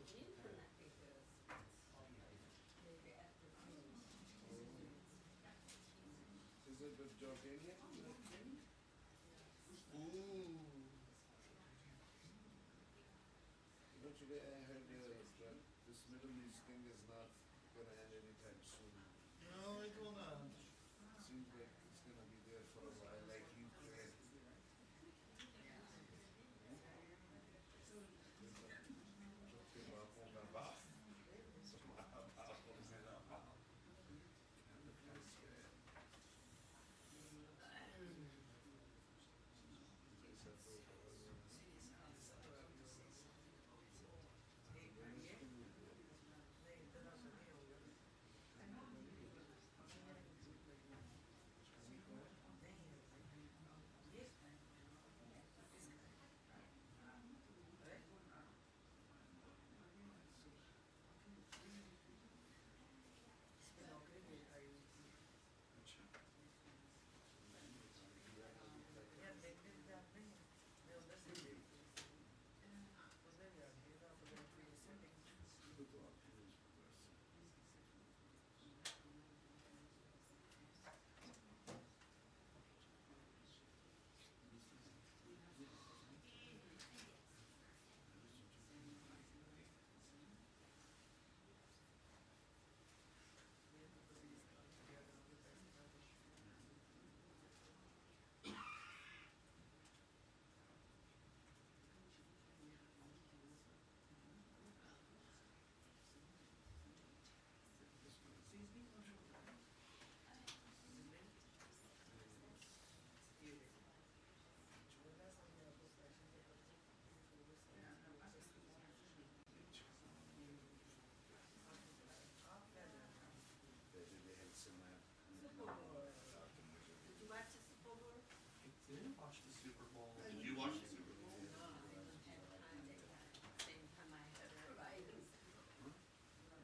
internet because maybe after Is it with Jordanian? Ooh. You know, today I heard that this Middle East thing is not going to end anytime soon. No, it will not. Seems like it's going to be there for a while, like Ukraine. Super Bowl. Did you watch the Super Bowl? I didn't watch the Super Bowl. Did you watch the Super Bowl? No, I didn't have time. Same time I had arthritis.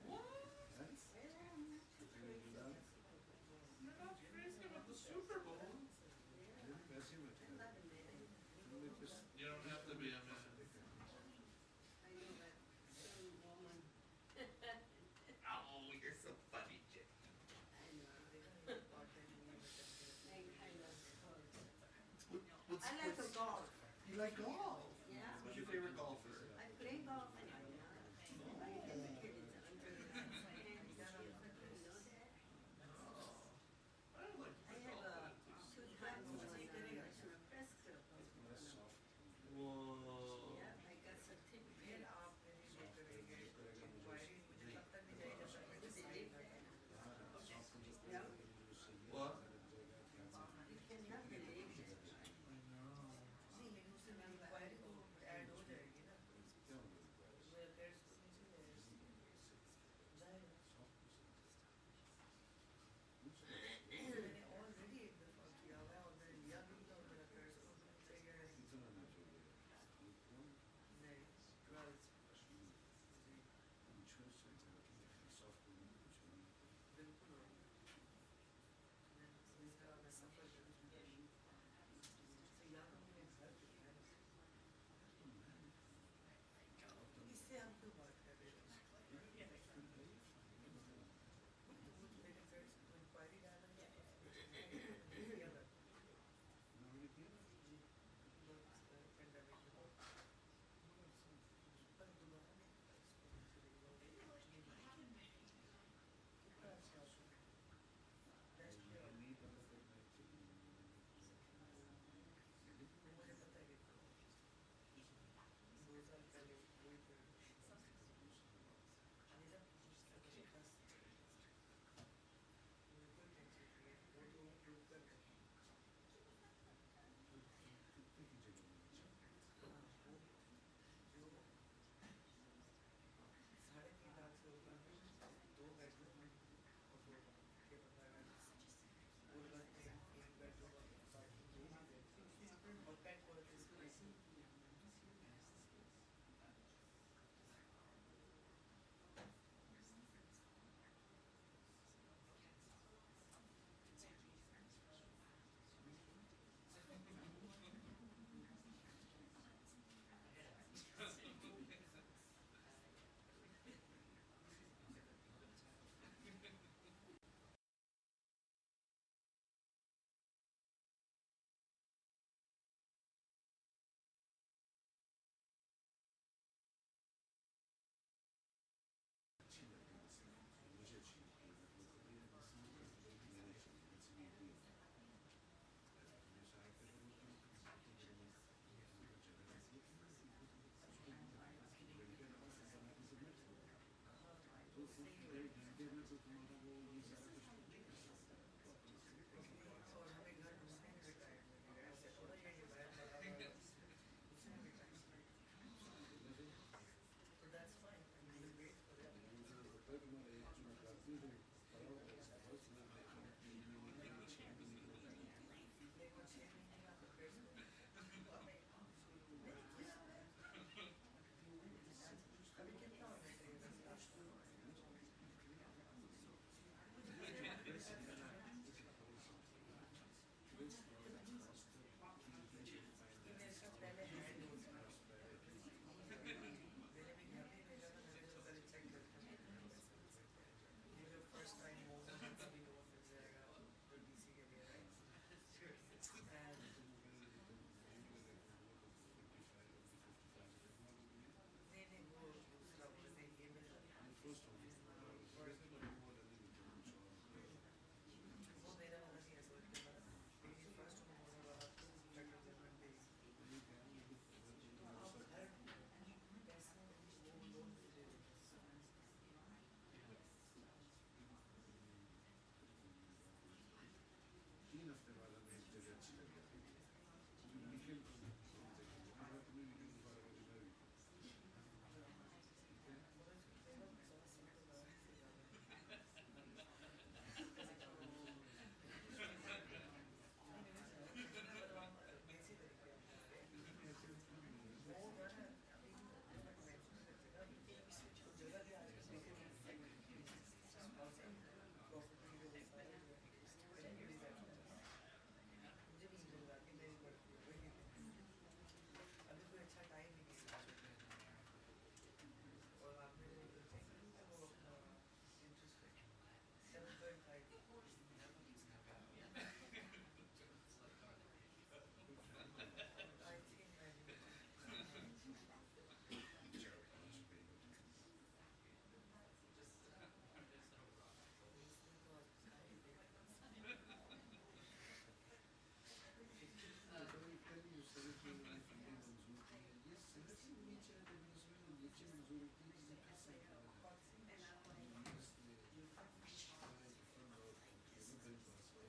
What? You're You're not crazy about the Super Bowl. messy with I'm not a man. You don't have to be a man. I know that certain woman. Oh, you're so funny, Jake. I know. They kind of What's, I like to golf. You like golf? Yeah. Who's your favorite golfer? I play golf and I had the kids under the hands down. You know that? Oh, I don't like I to play have golf. 2 times when I got a national press club. Whoa. Yeah, I got certificate. Yeah. What? You cannot believe it. I know. मेरे को 6 महीने का preparation नहीं किया अभी कितना होना चाहिए वैसे आपको ये मेरे साथ पहले है दोस्त मैंने भी घर नहीं भेजा था मैंने तो पहले चेक करता ये जो फर्स्ट टाइम होगा तभी लोन मिल जाएगा जो डीसी के लिए राइट एंड नहीं नहीं वो दूसरा बोले नहीं ये मिल फर्स्ट वो मेरा वाला नहीं है सर मेरी फर्स्ट में होने वाला फेडरल गवर्नमेंट पे तो आप हर पैसे वो लोन दे देते हैं 3 हफ्ते बाद हमें एक जगह अच्छी लगी जो वीकेंड को तुम्हें वीकेंड को 12 बजे मैं ठीक है अभी कोई अच्छा टाइम नहीं किसी और आपने जो चेक है वो अपना इंटरेस्ट रेट 7.5 आई थिंक कल जो सड़क की उन्होंने फंडिंग मंजूर की है ये सड़क से नीचे उसमें नीचे मंजूर होती है जिसे फिर से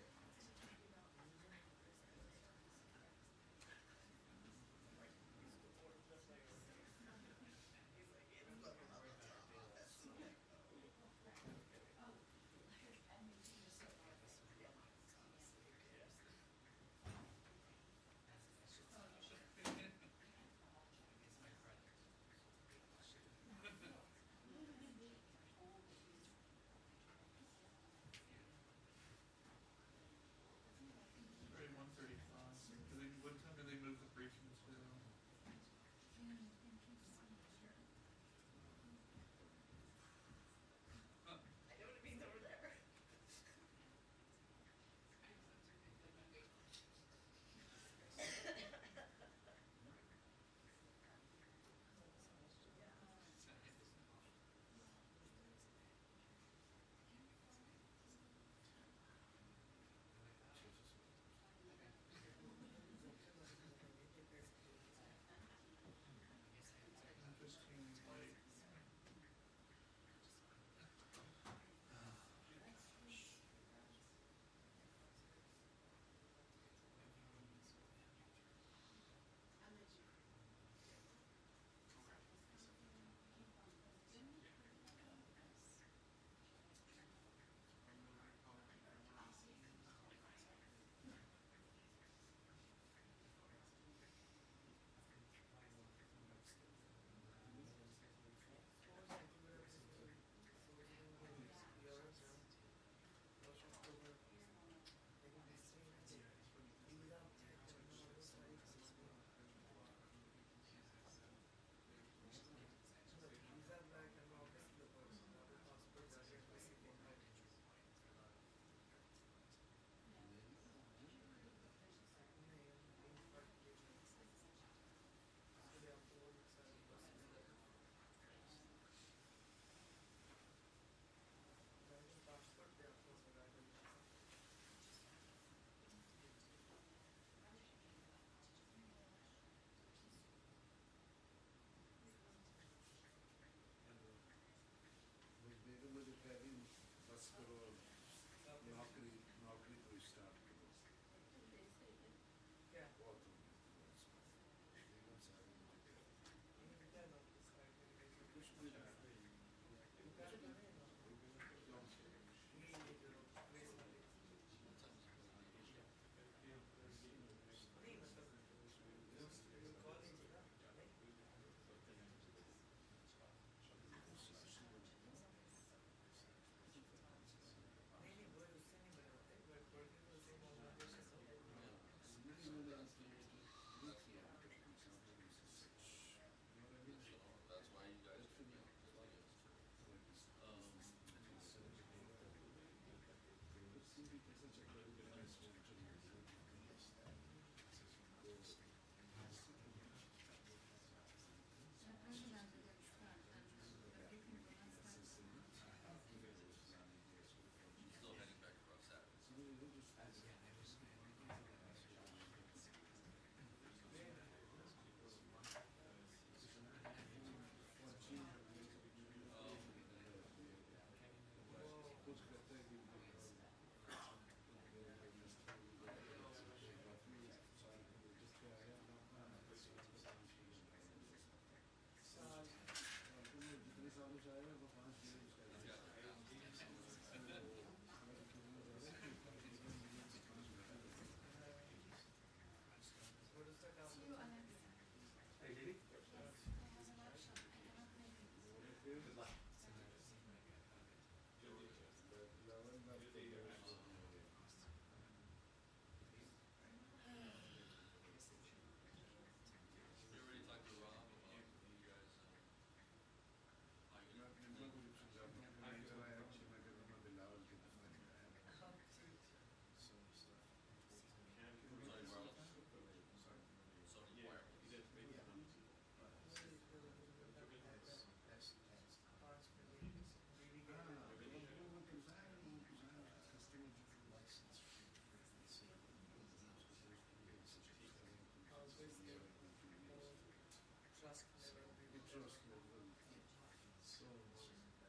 So,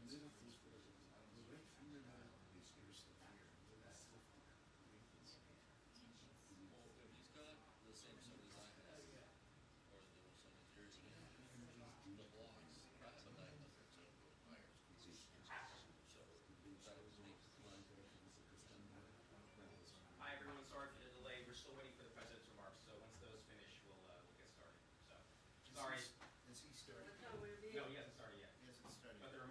miracles were right from the now, he's stuff here, that's stuff there. Well, if he's got the same set as I have, or the same as yours, the blocks, I have a 900 wires. So that would make one. Hi, everyone. Sorry for the delay. We're still waiting for the president's remarks. So once those finish, we'll get started. So sorry. Has he started? No, he hasn't started yet. He hasn't started. But they're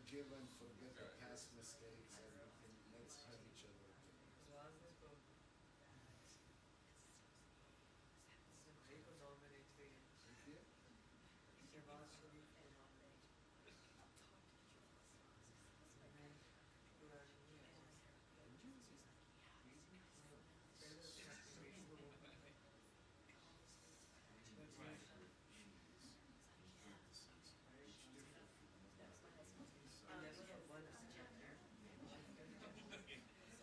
forgive and forget the past mistakes and let's help each other. आवाज में तो भाई को nominate करिए देखिए शहबाज शरीफ को nominate मैं पूरा नहीं है पहले एप्लीकेशन को वो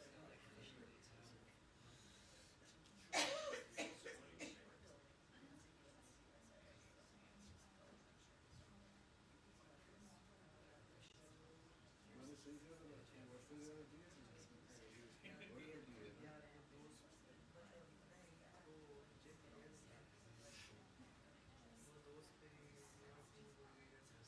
करना मैंने सही कहा था व्हाट्सएप ज़्यादा दिए यार वो दोस्त मतलब नहीं वो मुझे क्लियर था वो दोस्त मेरी लिवरपूल को भी करना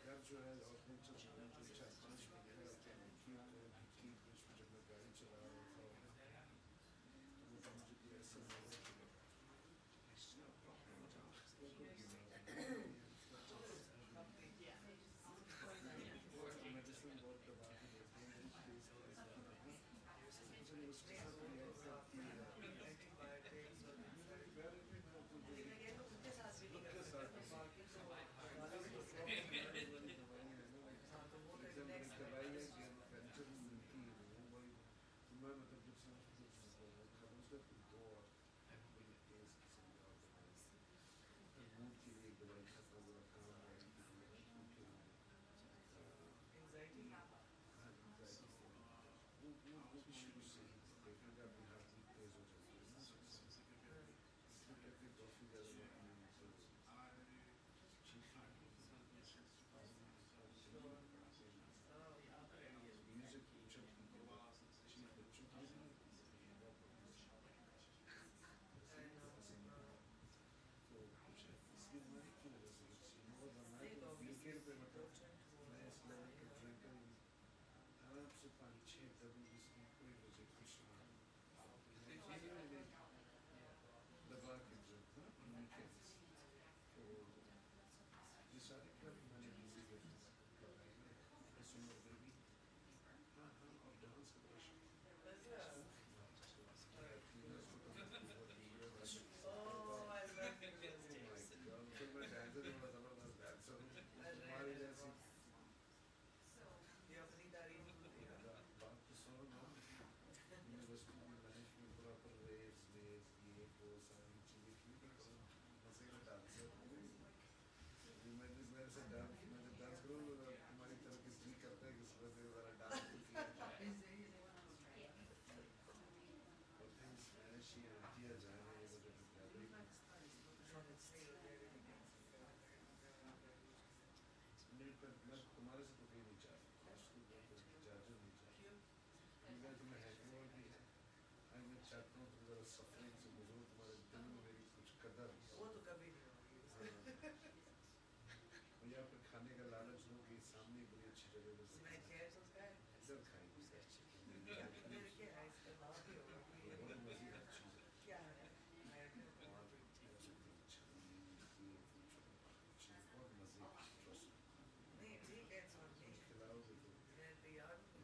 घर जो है और चार पाँच महीने का की बीच में जब मैं गाड़ी चला रहा था तो मुझे कोई ऐसा लगा मेडिसिन बहुत दबा के देते हैं उसके साथ एंटीबायोटिक्स और हाँ तो वो फिर नेक्स्ट दवाई है कैंसर मिलती है वो बड़ी मैं मतलब जब से उसका फिर दो और बड़ी तेज किस्म का मूड के लिए दवाई खाता हुआ काम एंजाइटी वो भी शुरू से ही देखेगा अपनी हाथ भी तेज हो जाती है ना इसलिए कहते हैं कॉफ़ी ज़्यादा म्यूजिक बच्चों की तो कुछ इसलिए मैं क्यों वजह से वीकेंड पे मतलब मैं इस लेवल का ड्रिंकर आराम से 5-6 डबल विस्की कोई मुझे कुछ दबा के ड्रिंक ना वीकेंड्स तो ये सारे क्लब मैंने बिजी करवाए हैं सुनो बेबी हाँ हाँ और डांस का प्रश्न ये अपनी तारीफ बात तो सुनो ना यूनिवर्सिटी में लाइफ में प्रॉपर रेस वेस ये वो सारी चीज़ें की मजे का डांसर मेरे से डांस मैं जब डांस करूँ तुम्हारी तरह किस जी करता है कि सुबह मेरे वाला डांस किया स्पेनिश ही किया जाए ये मुझे नहीं पर मैं तुम्हारे से तो कहीं नहीं चाहता इजाज़त नहीं चाहता मैं तुम्हें हैंगओवर भी है मैं चाहता हूँ तुम ज़रा सफरिंग से गुजरो तुम्हारे दिल में मेरी कुछ कदर वो तो कभी नहीं होगी यहाँ पर खाने का लालच लो कि सामने बड़ी अच्छी जगह पे मैं खैर सोचता है इधर खाएंगे क्या है इसका नाम भी होगा कि ये बहुत मज़ेदार चीज़ है क्या है बहुत मज़े नहीं ठीक है खिलाओगे तो मैं तैयार हूँ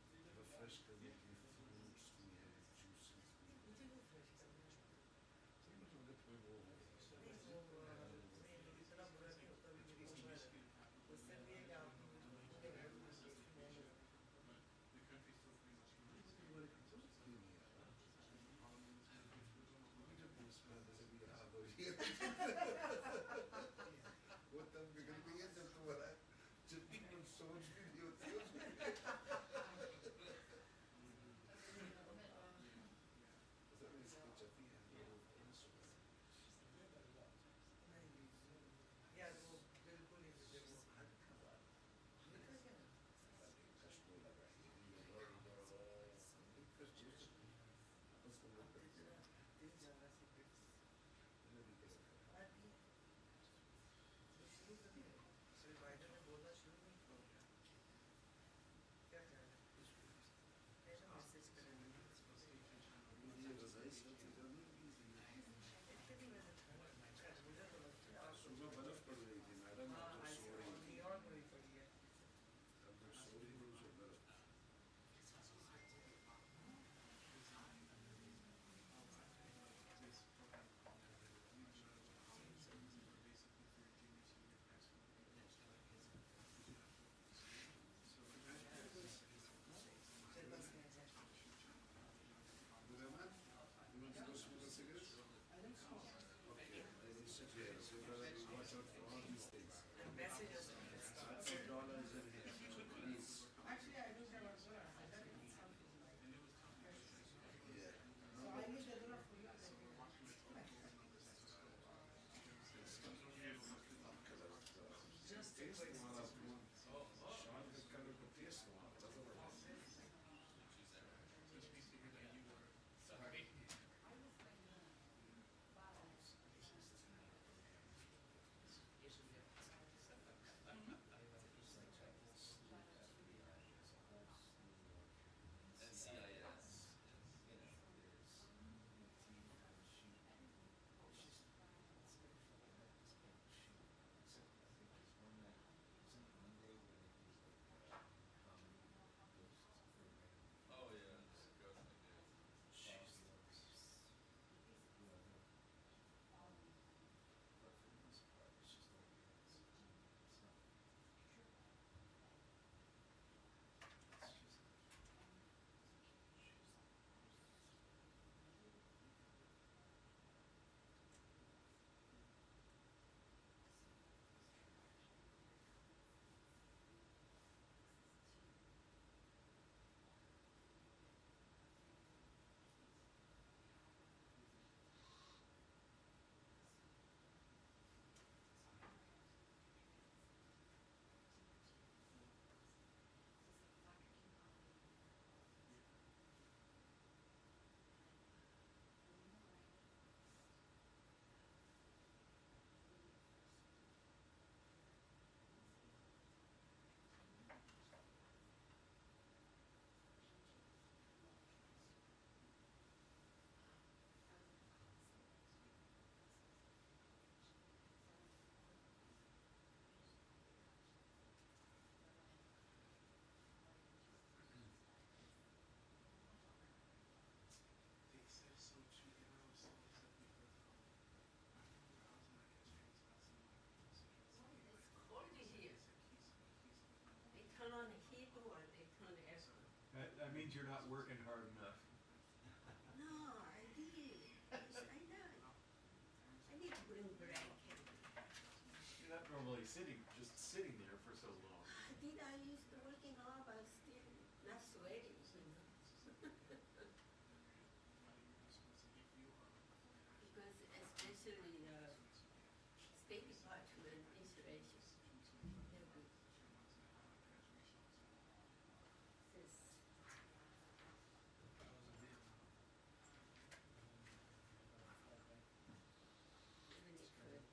लेकिन रिफ्रेश करने के लिए फ्रूट्स भी हैं जूसेस भी हैं मुझे वो फ्रेश करना है मतलब कोई वो नहीं वो नहीं इतना बुरा नहीं होता भी मेरी उम्र है उससे भी है कि आप वो तब बिगड़ गई है जब तुम्हारा जब तुम सोच भी नहीं होती कितनी बजे ठंड है मुझे तो लगता है आज सुबह बर्फ पड़ रही थी मैडम, हाँ जब आज सो रही थी, न्यूयॉर्क में भी पड़ी है तब जब सो रही थी उसे बर्फ थी। फिर बस गए थे Rahman, you want to go smoke a cigarette? I don't smoke Okay, they will sit here, so you better watch out for all these things. and messages on this stuff $30 in here, please. actually I don't have a door I don't need something like Yeah. so I need the door for you just a Taste quick वाला phone, शान के colour को taste वाला, जबरदस्त। Sorry. And CIS, you know, oh yeah, ghost movie. It's cold here. They turn on the heat or they turn the aircon. That means you're not working hard enough. No, I did. Yes, I know. I need to bring blanket. You're not normally just sitting there for so long. Did I used to working hard but still not sweating, you know. Because especially State Department insulation. They're good. This. Even if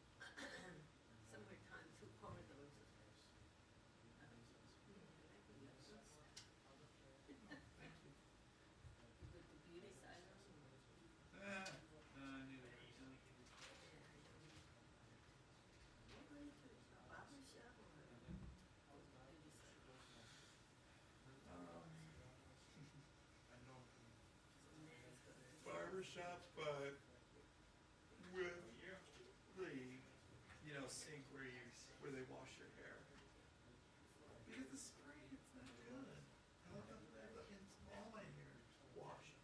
summertime, two corridors. Yeah, I like the good stuff. You go to beauty salon. You're going to a barber shop or beauty salon? Barbershop, but with the, sink where they wash your hair. Because the spray, it's not good. I look up there, all my hair washed.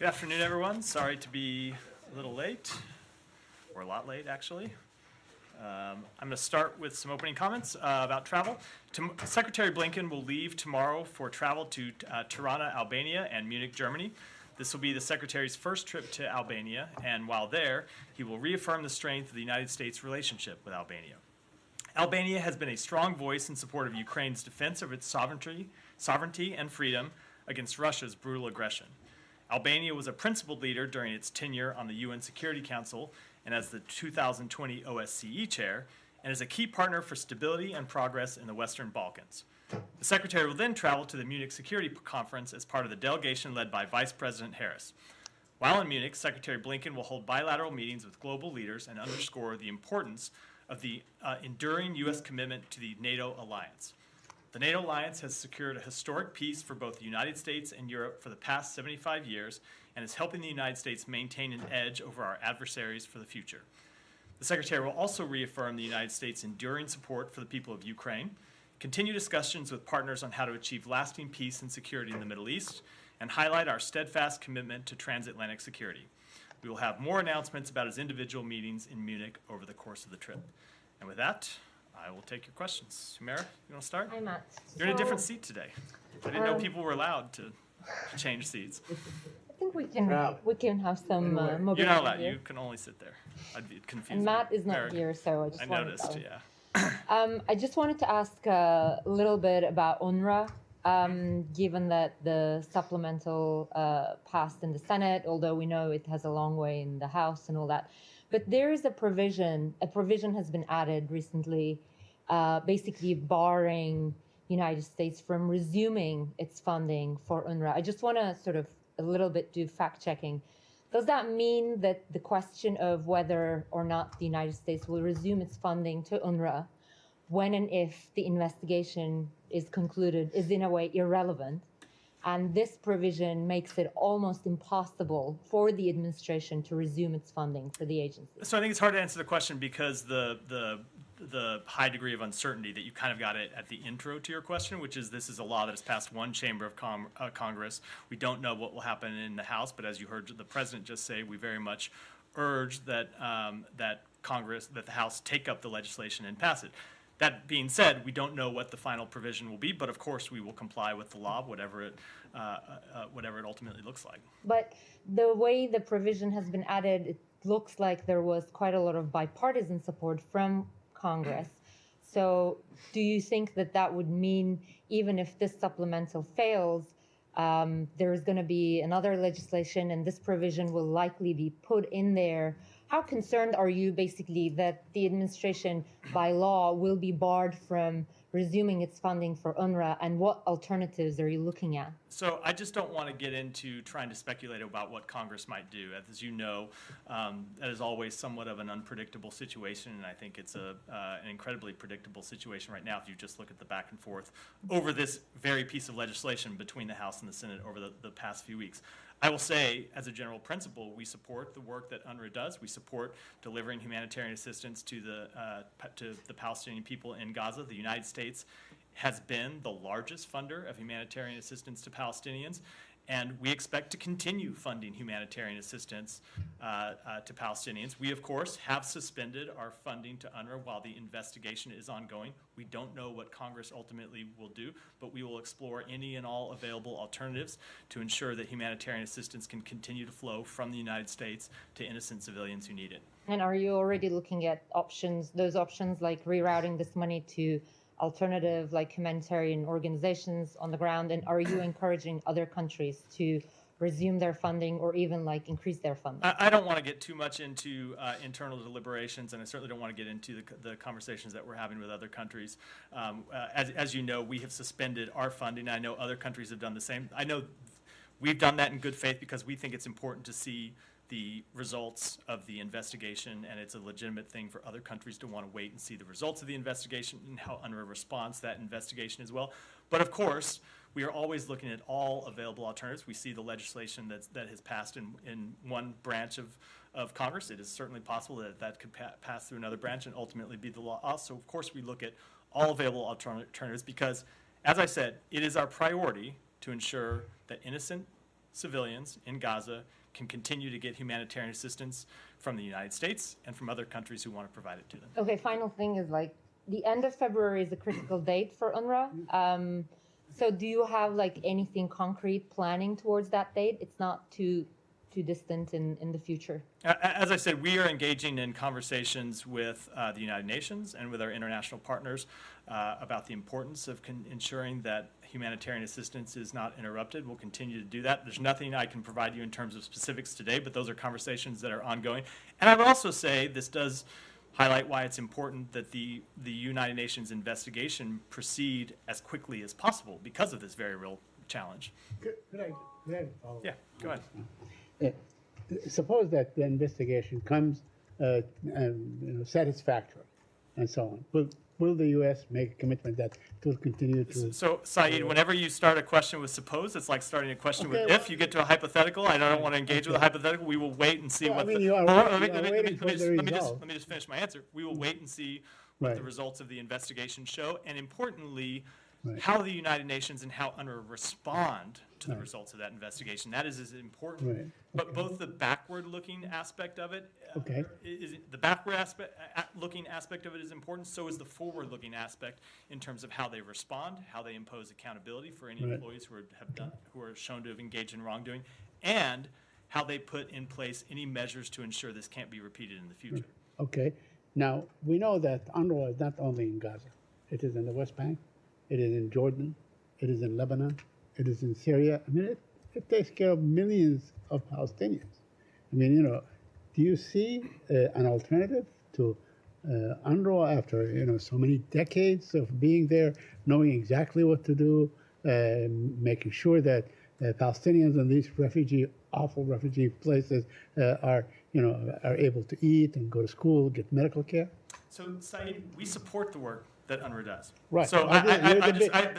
Good afternoon, everyone. Sorry to be a little late, or a lot late, actually. I'm going to start with some opening comments about travel. Secretary Blinken will leave tomorrow for travel to Tirana, Albania, and Munich, Germany. This will be the Secretary's first trip to Albania, and while there, he will reaffirm the strength of the United States' relationship with Albania. Albania has been a strong voice in support of Ukraine's defense of its sovereignty and freedom against Russia's brutal aggression. Albania was a principled leader during its tenure on the UN Security Council and as the 2020 OSCE chair, and is a key partner for stability and progress in the Western Balkans. The Secretary will then travel to the Munich Security Conference as part of the delegation led by Vice President Harris. While in Munich, Secretary Blinken will hold bilateral meetings with global leaders and underscore the importance of the enduring U.S. commitment to the NATO alliance. The NATO alliance has secured a historic peace for both the United States and Europe for the past 75 years and is helping the United States maintain an edge over our adversaries for the future. The Secretary will also reaffirm the United States' enduring support for the people of Ukraine, continue discussions with partners on how to achieve lasting peace and security in the Middle East, and highlight our steadfast commitment to transatlantic security. We will have more announcements about his individual meetings in Munich over the course of the trip. And with that, I will take your questions. Humera, you want to start? Hi, Matt. You're in a different seat today. I didn't know people were allowed to change seats. I think we can have some mobility. You're not allowed. Here. You can only sit there. I'd be confused. And Matt is not Eric. here, so I just I wanted noticed, to. yeah. I just wanted to ask a little bit about UNRWA, given that the supplemental passed in the Senate, although we know it has a long way in the House and all that. But there is a provision has been added recently, basically barring the United States from resuming its funding for UNRWA. I just want to sort of a little bit do fact checking. Does that mean that the question of whether or not the United States will resume its funding to UNRWA when and if the investigation is concluded is in a way irrelevant? And this provision makes it almost impossible for the administration to resume its funding for the agency. So I think it's hard to answer the question because the high degree of uncertainty that you kind of got it at the intro to your question, which is this is a law that has passed one chamber of Congress. We don't know what will happen in the House, but as you heard the President just say, we very much urge that that the House take up the legislation and pass it. That being said, we don't know what the final provision will be, but of course we will comply with the law, whatever it ultimately looks like. But the way the provision has been added, it looks like there was quite a lot of bipartisan support from Congress. So do you think that that would mean even if this supplemental fails, there is going to be another legislation and this provision will likely be put in there? How concerned are you basically that the administration by law will be barred from resuming its funding for UNRWA, and what alternatives are you looking at? So I just don't want to get into trying to speculate about what Congress might do. As you know, that is always somewhat of an unpredictable situation, and I think it's an incredibly predictable situation right now if you just look at the back and forth over this very piece of legislation between the House and the Senate over the past few weeks. I will say, as a general principle, we support the work that UNRWA does. We support delivering humanitarian assistance to the Palestinian people in Gaza. The United States has been the largest funder of humanitarian assistance to Palestinians, and we expect to continue funding humanitarian assistance to Palestinians. We, of course, have suspended our funding to UNRWA while the investigation is ongoing. We don't know what Congress ultimately will do, but we will explore any and all available alternatives to ensure that humanitarian assistance can continue to flow from the United States to innocent civilians who need it. And are you already looking at those options like rerouting this money to alternative like humanitarian organizations on the ground, and are you encouraging other countries to resume their funding or even like increase their funding? I don't want to get too much into internal deliberations, and I certainly don't want to get into the conversations that we're having with other countries. As you know, we have suspended our funding. I know other countries have done the same. I know we've done that in good faith because we think it's important to see the results of the investigation, and it's a legitimate thing for other countries to want to wait and see the results of the investigation and how UNRWA responds to that investigation as well. But of course, we are always looking at all available alternatives. We see the legislation that has passed in one branch of Congress. It is certainly possible that could pass through another branch and ultimately be the law. So of course we look at all available alternatives because, as I said, it is our priority to ensure that innocent civilians in Gaza can continue to get humanitarian assistance from the United States and from other countries who want to provide it to them. Okay, final thing is like the end of February is a critical date for UNRWA. So do you have like anything concrete planning towards that date? It's not too distant in the future. As I said, we are engaging in conversations with the United Nations and with our international partners about the importance of ensuring that humanitarian assistance is not interrupted. We'll continue to do that. There's nothing I can provide you in terms of specifics today, but those are conversations that are ongoing. And I would also say this does highlight why it's important that the United Nations investigation proceed as quickly as possible because of this very real challenge. Could I follow? Yeah, go ahead. Suppose that the investigation comes satisfactory and so on. Will the U.S. make a commitment that it will continue to? So, Saeed, whenever you start a question with suppose, it's like starting a question with if. You get to a hypothetical. I don't want to engage with a hypothetical. We will wait and see what. You are waiting for the result. Let me just finish my answer. We will wait and see what the results of the investigation show, and importantly, how the United Nations and how UNRWA respond to the results of that investigation. That is as important. Right. But both the backward-looking aspect of it, the backward-looking aspect of it is important. So is the forward-looking aspect in terms of how they respond, how they impose accountability for any employees who are shown to have engaged in wrongdoing, and how they put in place any measures to ensure this can't be repeated in the future. Okay. Now we know that UNRWA is not only in Gaza; it is in the West Bank, it is in Jordan, it is in Lebanon, it is in Syria. I mean, it takes care of millions of Palestinians. I mean, do you see an alternative to UNRWA after, so many decades of being there, knowing exactly what to do, making sure that Palestinians in these awful refugee places are able to eat and go to school, get medical care? So, Saeed, we support the work that UNRWA does. Right. So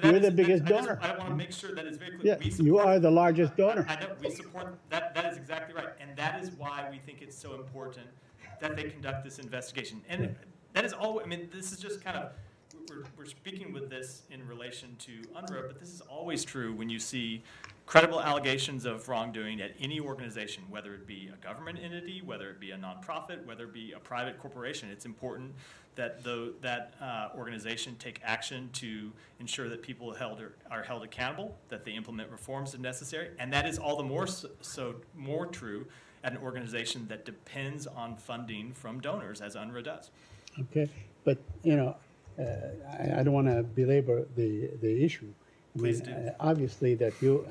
you're the biggest donor. I want to make sure that is very clear. Yeah, you are the largest donor. I know, we support that. That is exactly right. And that is why we think it's so important that they conduct this investigation. And that is all, this is just kind of, we're speaking with this in relation to UNRWA, but this is always true when you see credible allegations of wrongdoing at any organization, whether it be a government entity, whether it be a nonprofit, whether it be a private corporation. It's important that that organization take action to ensure that people are held accountable, that they implement reforms if necessary, and that is all the more true at an organization that depends on funding from donors, as UNRWA does. Okay, but I don't want to belabor the issue. Please do. Obviously, that you.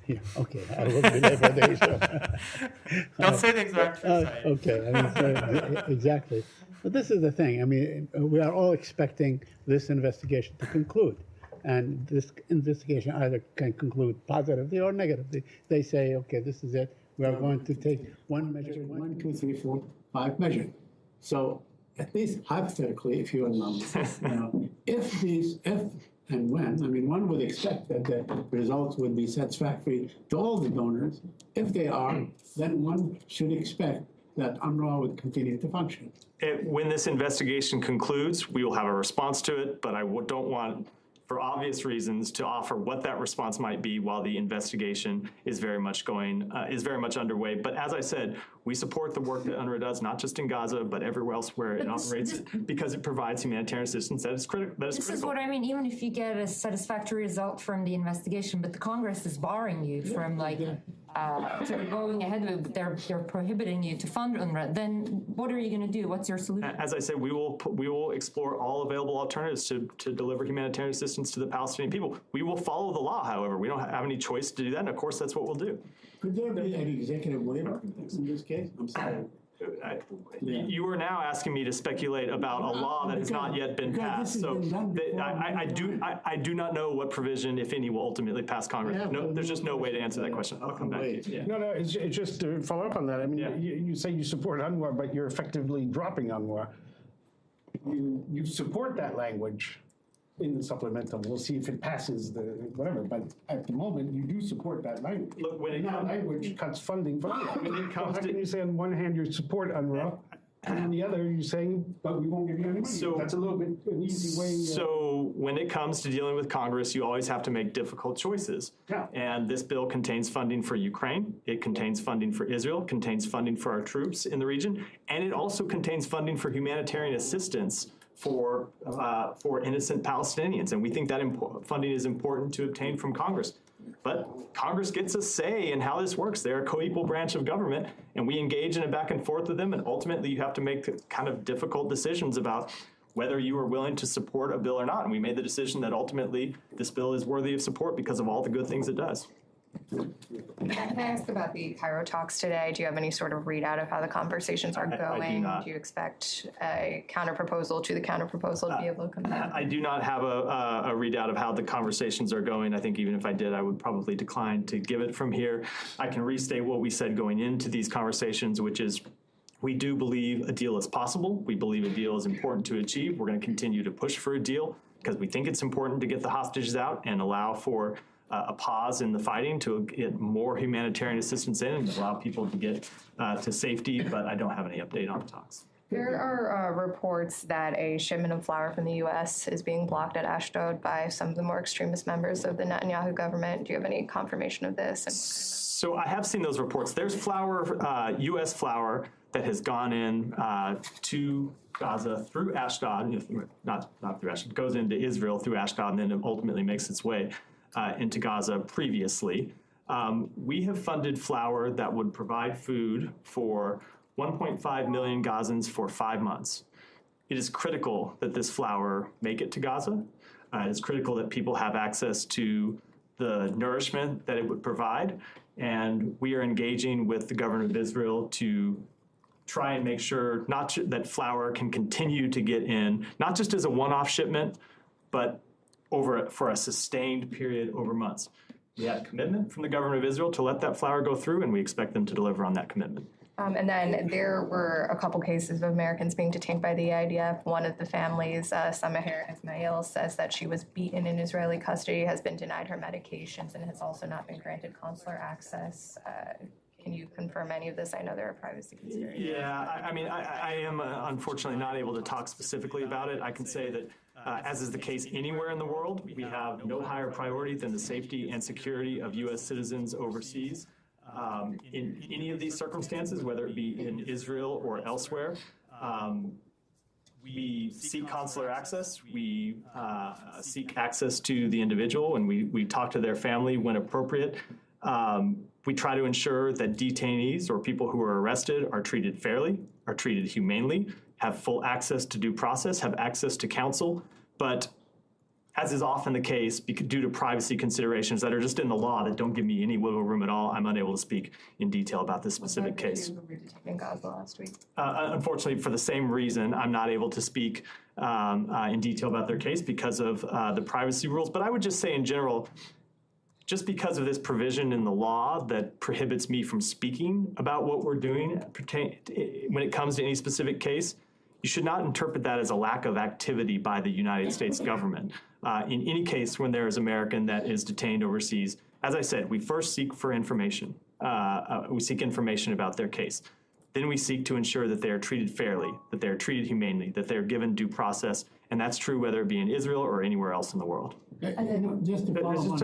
Yeah, okay, I will belabor the issue. Don't say things that aren't true. Okay, exactly. But this is the thing. We are all expecting this investigation to conclude, and this investigation either can conclude positively or negatively. They say, okay, this is it. We are going to take one measure. 1, 2, 3, 4, 5 measures. So at least hypothetically, if you allow me, if and when, one would expect that the results would be satisfactory to all the donors. If they are, then one should expect that UNRWA would continue to function. When this investigation concludes, we will have a response to it, but I don't want, for obvious reasons, to offer what that response might be while the investigation is very much underway. But as I said, we support the work that UNRWA does, not just in Gaza, but everywhere else where it operates, because it provides humanitarian assistance that is critical. This is what I mean. Even if you get a satisfactory result from the investigation, but the Congress is barring you from going ahead with, they're prohibiting you to fund UNRWA, then what are you going to do? What's your solution? As I said, we will explore all available alternatives to deliver humanitarian assistance to the Palestinian people. We will follow the law, however. We don't have any choice to do that, and of course that's what we'll do. Could there be an executive waiver in this case? I'm sorry. You are now asking me to speculate about a law that has not yet been passed. So I do not know what provision, if any, will ultimately pass Congress. No, there's just no way to answer that question. I'll come back to you. Yeah. No, it's just to follow up on that. You say you support UNRWA, but you're effectively dropping UNRWA. You support that language in the supplemental. We'll see if it passes the whatever. But at the moment, you do support that language. Look, when that language cuts funding for UNRWA. How can you say on one hand you support UNRWA? And on the other, you're saying, but we won't give you any money. So- That's a little bit an easy way. So when it comes to dealing with Congress, you always have to make difficult choices. Yeah. And this bill contains funding for Ukraine. It contains funding for Israel, contains funding for our troops in the region, and it also contains funding for humanitarian assistance for innocent Palestinians. And we think that funding is important to obtain from Congress. But Congress gets a say in how this works. They're a co-equal branch of government, and we engage in a back and forth with them, and ultimately you have to make kind of difficult decisions about whether you are willing to support a bill or not. And we made the decision that ultimately this bill is worthy of support because of all the good things it does. Can I ask about the Cairo talks today? Do you have any sort of readout of how the conversations are going? I do not. Do you expect a counterproposal to the counterproposal to be able to come back? I do not have a readout of how the conversations are going. I think even if I did, I would probably decline to give it from here. I can restate what we said going into these conversations, which is we do believe a deal is possible. We believe a deal is important to achieve. We're going to continue to push for a deal because we think it's important to get the hostages out and allow for a pause in the fighting to get more humanitarian assistance in and allow people to get to safety, but I don't have any update on the talks. There are reports that a shipment of flour from the U.S. is being blocked at Ashdod by some of the more extremist members of the Netanyahu government. Do you have any confirmation of this? So I have seen those reports. There's flour, U.S. flour, that has gone in to Gaza through Ashdod, not through Ashdod, goes into Israel through Ashdod and then it ultimately makes its way into Gaza previously. We have funded flour that would provide food for 1.5 million Gazans for 5 months. It is critical that this flour make it to Gaza. It is critical that people have access to the nourishment that it would provide. And we are engaging with the government of Israel to try and make sure that flour can continue to get in, not just as a one-off shipment, but for a sustained period over months. We have a commitment from the government of Israel to let that flour go through, and we expect them to deliver on that commitment. And then there were a couple cases of Americans being detained by the IDF. One of the families, Samaher Ismail, says that she was beaten in Israeli custody, has been denied her medications, and has also not been granted consular access. Can you confirm any of this? I know there are privacy considerations. Yeah, I am unfortunately not able to talk specifically about it. I can say that, as is the case anywhere in the world, we have no higher priority than the safety and security of U.S. citizens overseas. In any of these circumstances, whether it be in Israel or elsewhere, we seek consular access. We seek access to the individual, and we talk to their family when appropriate. We try to ensure that detainees or people who are arrested are treated fairly, are treated humanely, have full access to due process, have access to counsel. But as is often the case, due to privacy considerations that are just in the law that don't give me any wiggle room at all, I'm unable to speak in detail about this specific case. You were detained in Gaza last week. Unfortunately, for the same reason, I'm not able to speak in detail about their case because of the privacy rules. But I would just say in general, just because of this provision in the law that prohibits me from speaking about what we're doing when it comes to any specific case, you should not interpret that as a lack of activity by the United States government. In any case, when there is an American that is detained overseas, as I said, we first seek for information. We seek information about their case. Then we seek to ensure that they are treated fairly, that they are treated humanely, that they are given due process, and that's true whether it be in Israel or anywhere else in the world. Just to follow on.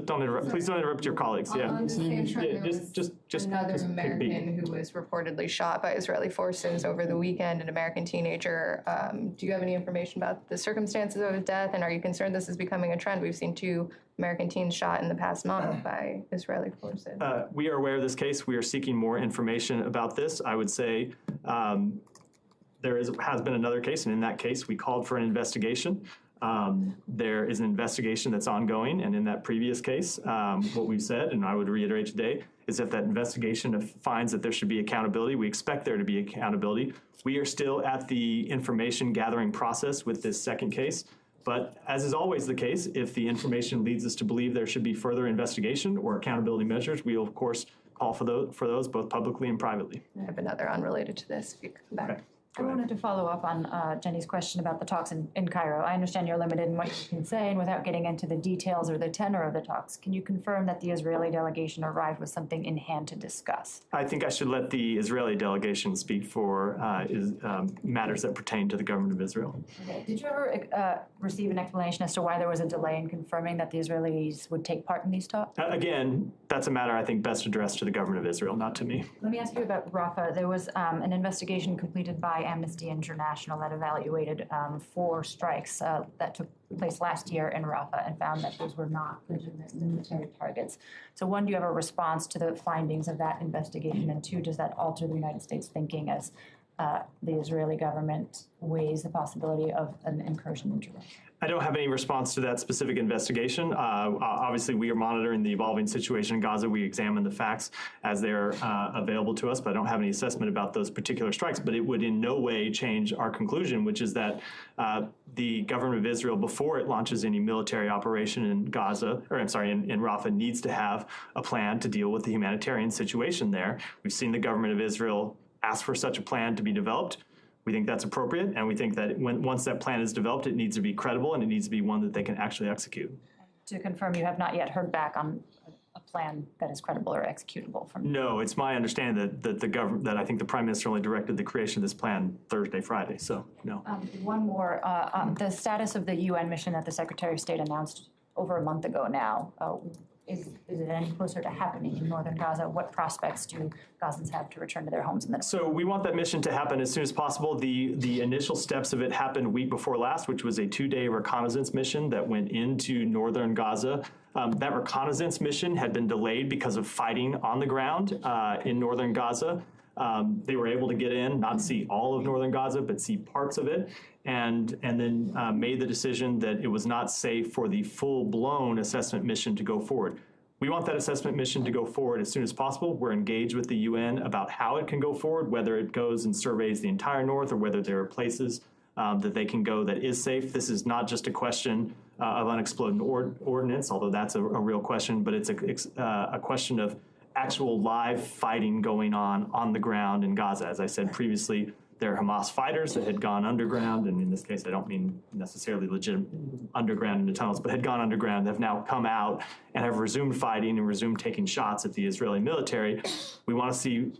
Don't interrupt. Please don't interrupt your colleagues. Yeah. On the same trend, there was Just another take a beat. American who was reportedly shot by Israeli forces over the weekend, an American teenager. Do you have any information about the circumstances of his death, and are you concerned this is becoming a trend? We've seen 2 American teens shot in the past month by Israeli forces. We are aware of this case. We are seeking more information about this. I would say there has been another case, and in that case, we called for an investigation. There is an investigation that's ongoing, and in that previous case, what we've said, and I would reiterate today, is if that investigation finds that there should be accountability, we expect there to be accountability. We are still at the information gathering process with this second case, but as is always the case, if the information leads us to believe there should be further investigation or accountability measures, we will, of course, call for those both publicly and privately. I have another unrelated to this, if you could come back. Okay. I wanted to follow up on Jenny's question about the talks in Cairo. I understand you're limited in what you can say, and without getting into the details or the tenor of the talks, can you confirm that the Israeli delegation arrived with something in hand to discuss? I think I should let the Israeli delegation speak for matters that pertain to the government of Israel. Okay. Did you ever receive an explanation as to why there was a delay in confirming that the Israelis would take part in these talks? Again, that's a matter I think best addressed to the government of Israel, not to me. Let me ask you about Rafah. There was an investigation completed by Amnesty International that evaluated 4 strikes that took place last year in Rafah and found that those were not legitimate military targets. So 1, do you have a response to the findings of that investigation? And 2, does that alter the United States thinking as the Israeli government weighs the possibility of an incursion into Rafah? I don't have any response to that specific investigation. Obviously, we are monitoring the evolving situation in Gaza. We examine the facts as they're available to us, but I don't have any assessment about those particular strikes. But it would in no way change our conclusion, which is that the government of Israel, before it launches any military operation in Gaza, or I'm sorry, in Rafah, needs to have a plan to deal with the humanitarian situation there. We've seen the government of Israel ask for such a plan to be developed. We think that's appropriate, and we think that once that plan is developed, it needs to be credible and it needs to be one that they can actually execute. To confirm, you have not yet heard back on a plan that is credible or executable from. No, it's my understanding that the government, that I think the Prime Minister only directed the creation of this plan Thursday, Friday. So no. One more, the status of the UN mission that the Secretary of State announced over a month ago now. Is it any closer to happening in northern Gaza? What prospects do Gazans have to return to their homes in the north? So we want that mission to happen as soon as possible. The initial steps of it happened a week before last, which was a 2-day reconnaissance mission that went into northern Gaza. That reconnaissance mission had been delayed because of fighting on the ground in northern Gaza. They were able to get in, not see all of northern Gaza, but see parts of it, and then made the decision that it was not safe for the full-blown assessment mission to go forward. We want that assessment mission to go forward as soon as possible. We're engaged with the UN about how it can go forward, whether it goes and surveys the entire north or whether there are places that they can go that is safe. This is not just a question of unexploded ordnance, although that's a real question, but it's a question of actual live fighting going on the ground in Gaza. As I said previously, there are Hamas fighters that had gone underground, and in this case, I don't mean necessarily legitimate underground into tunnels, but had gone underground, have now come out and have resumed fighting and resumed taking shots at the Israeli military. We want to see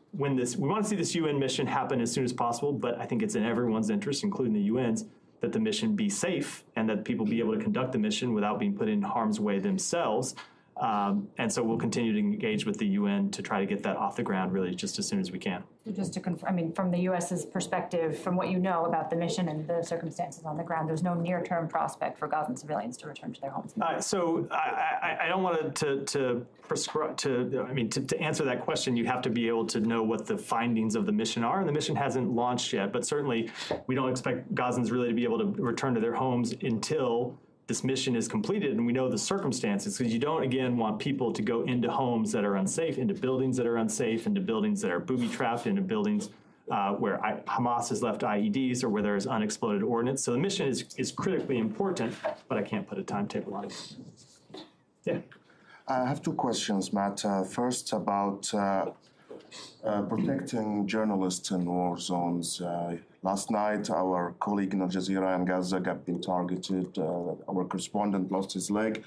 this UN mission happen as soon as possible, but I think it's in everyone's interest, including the UN's, that the mission be safe and that people be able to conduct the mission without being put in harm's way themselves. And so we'll continue to engage with the UN to try to get that off the ground really just as soon as we can. So just to confirm, I mean, from the U.S.'s perspective, from what you know about the mission and the circumstances on the ground, there's no near-term prospect for Gazan civilians to return to their homes. So I don't want to answer that question, you have to be able to know what the findings of the mission are, and the mission hasn't launched yet, but certainly we don't expect Gazans really to be able to return to their homes until this mission is completed and we know the circumstances, because you don't, again, want people to go into homes that are unsafe, into buildings that are unsafe, into buildings that are booby-trapped, into buildings where Hamas has left IEDs or where there is unexploded ordnance. So the mission is critically important, but I can't put a timetable on it. Yeah. I have 2 questions, Matt. First, about protecting journalists in war zones. Last night, our colleague in Al Jazeera in Gaza got been targeted. Our correspondent lost his leg,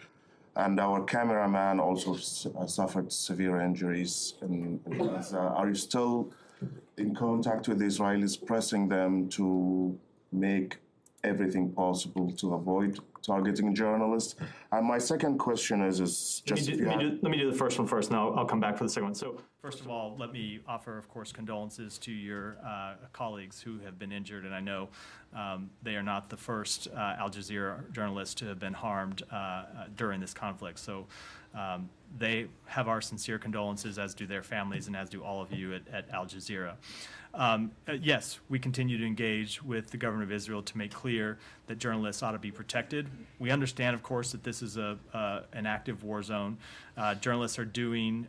and our cameraman also suffered severe injuries in Gaza. Are you still in contact with the Israelis, pressing them to make everything possible to avoid targeting journalists? And my second question is just... Let me do the first one first, and I'll come back for the second one. So first of all, let me offer, of course, condolences to your colleagues who have been injured, and I know they are not the first Al Jazeera journalists to have been harmed during this conflict. So they have our sincere condolences, as do their families, and as do all of you at Al Jazeera. Yes, we continue to engage with the government of Israel to make clear that journalists ought to be protected. We understand, of course, that this is an active war zone. Journalists are doing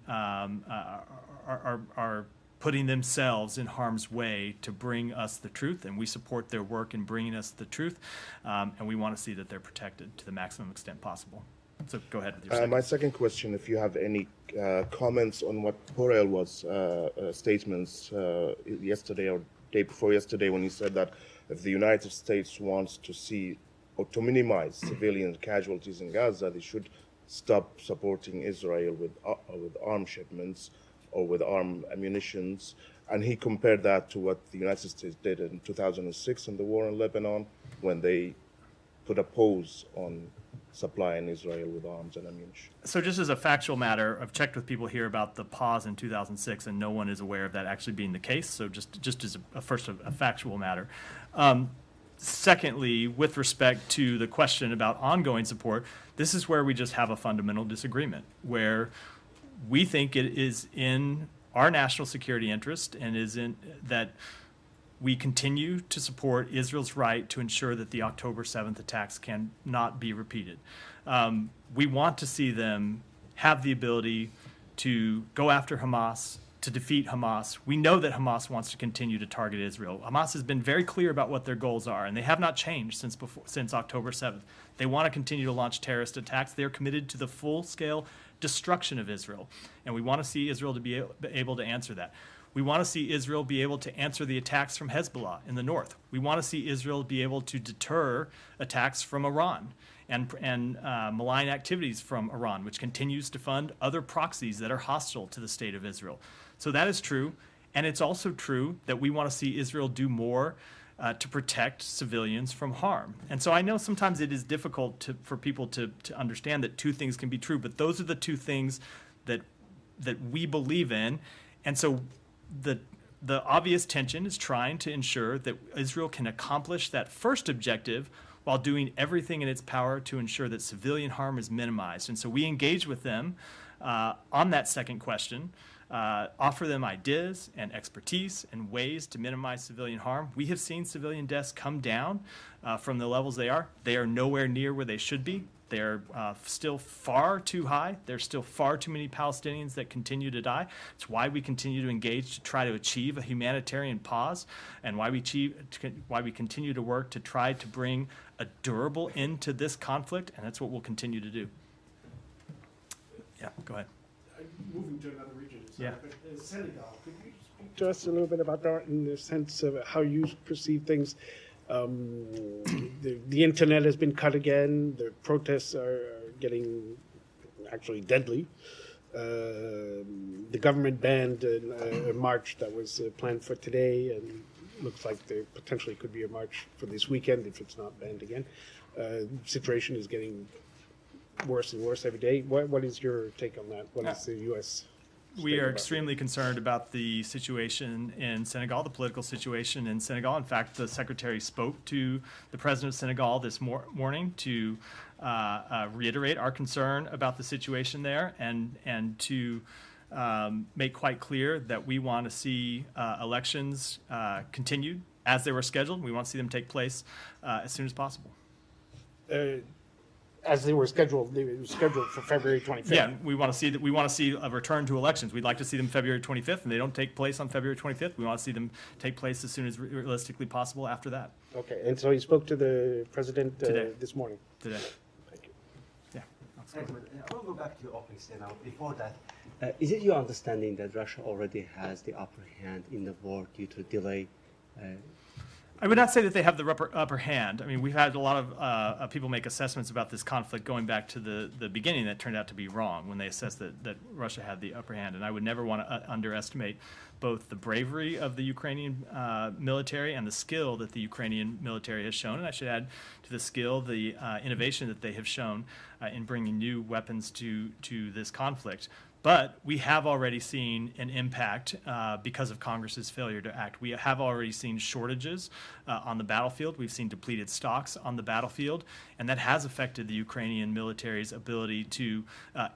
are putting themselves in harm's way to bring us the truth, and we support their work in bringing us the truth, and we want to see that they're protected to the maximum extent possible. So go ahead with your second. My second question, if you have any comments on what Borrell was statements yesterday or day before yesterday when he said that if the United States wants to see or to minimize civilian casualties in Gaza, they should stop supporting Israel with arms shipments or with armed ammunitions. And he compared that to what the United States did in 2006 in the war in Lebanon, when they put a pause on supplying Israel with arms and ammunition. So just as a factual matter, I've checked with people here about the pause in 2006, and no one is aware of that actually being the case. So just as a factual matter. Secondly, with respect to the question about ongoing support, this is where we just have a fundamental disagreement, where we think it is in our national security interest and is in that we continue to support Israel's right to ensure that the October 7th attacks cannot be repeated. We want to see them have the ability to go after Hamas, to defeat Hamas. We know that Hamas wants to continue to target Israel. Hamas has been very clear about what their goals are, and they have not changed since October 7th. They want to continue to launch terrorist attacks. They are committed to the full-scale destruction of Israel, and we want to see Israel to be able to answer that. We want to see Israel be able to answer the attacks from Hezbollah in the north. We want to see Israel be able to deter attacks from Iran and malign activities from Iran, which continues to fund other proxies that are hostile to the state of Israel. So that is true, and it's also true that we want to see Israel do more to protect civilians from harm. And so I know sometimes it is difficult for people to understand that two things can be true, but those are the two things that we believe in. And so the obvious tension is trying to ensure that Israel can accomplish that first objective while doing everything in its power to ensure that civilian harm is minimized. And so we engage with them on that second question, offer them ideas and expertise and ways to minimize civilian harm. We have seen civilian deaths come down from the levels they are. They are nowhere near where they should be. They're still far too high. There's still far too many Palestinians that continue to die. It's why we continue to engage to try to achieve a humanitarian pause, and why we continue to work to try to bring a durable end to this conflict, and that's what we'll continue to do. Yeah, go ahead. Moving to another region. Yeah. Senegal, could you speak to us a little bit about that in the sense of how you perceive things? The internet has been cut again. The protests are getting actually deadly. The government banned a march that was planned for today, and looks like there potentially could be a march for this weekend if it's not banned again. Situation is getting worse and worse every day. What is your take on that? What is the U.S. We are extremely concerned about the situation in Senegal, the political situation in Senegal. In fact, the secretary spoke to the president of Senegal this morning to reiterate our concern about the situation there and to make quite clear that we want to see elections continued as they were scheduled. We want to see them take place as soon as possible. As they were scheduled, for February 25th. Yeah, we want to see a return to elections. We'd like to see them February 25th, and they don't take place on February 25th. We want to see them take place as soon as realistically possible after that. Okay, and so he spoke to the president this morning. Today. Thank you. Yeah. I want to go back to your opening statement. Before that, is it your understanding that Russia already has the upper hand in the war due to delay? I would not say that they have the upper hand. I mean, we've had a lot of people make assessments about this conflict going back to the beginning that turned out to be wrong when they assessed that Russia had the upper hand. And I would never want to underestimate both the bravery of the Ukrainian military and the skill that the Ukrainian military has shown. And I should add to the skill, the innovation that they have shown in bringing new weapons to this conflict. But we have already seen an impact because of Congress's failure to act. We have already seen shortages on the battlefield. We've seen depleted stocks on the battlefield, and that has affected the Ukrainian military's ability to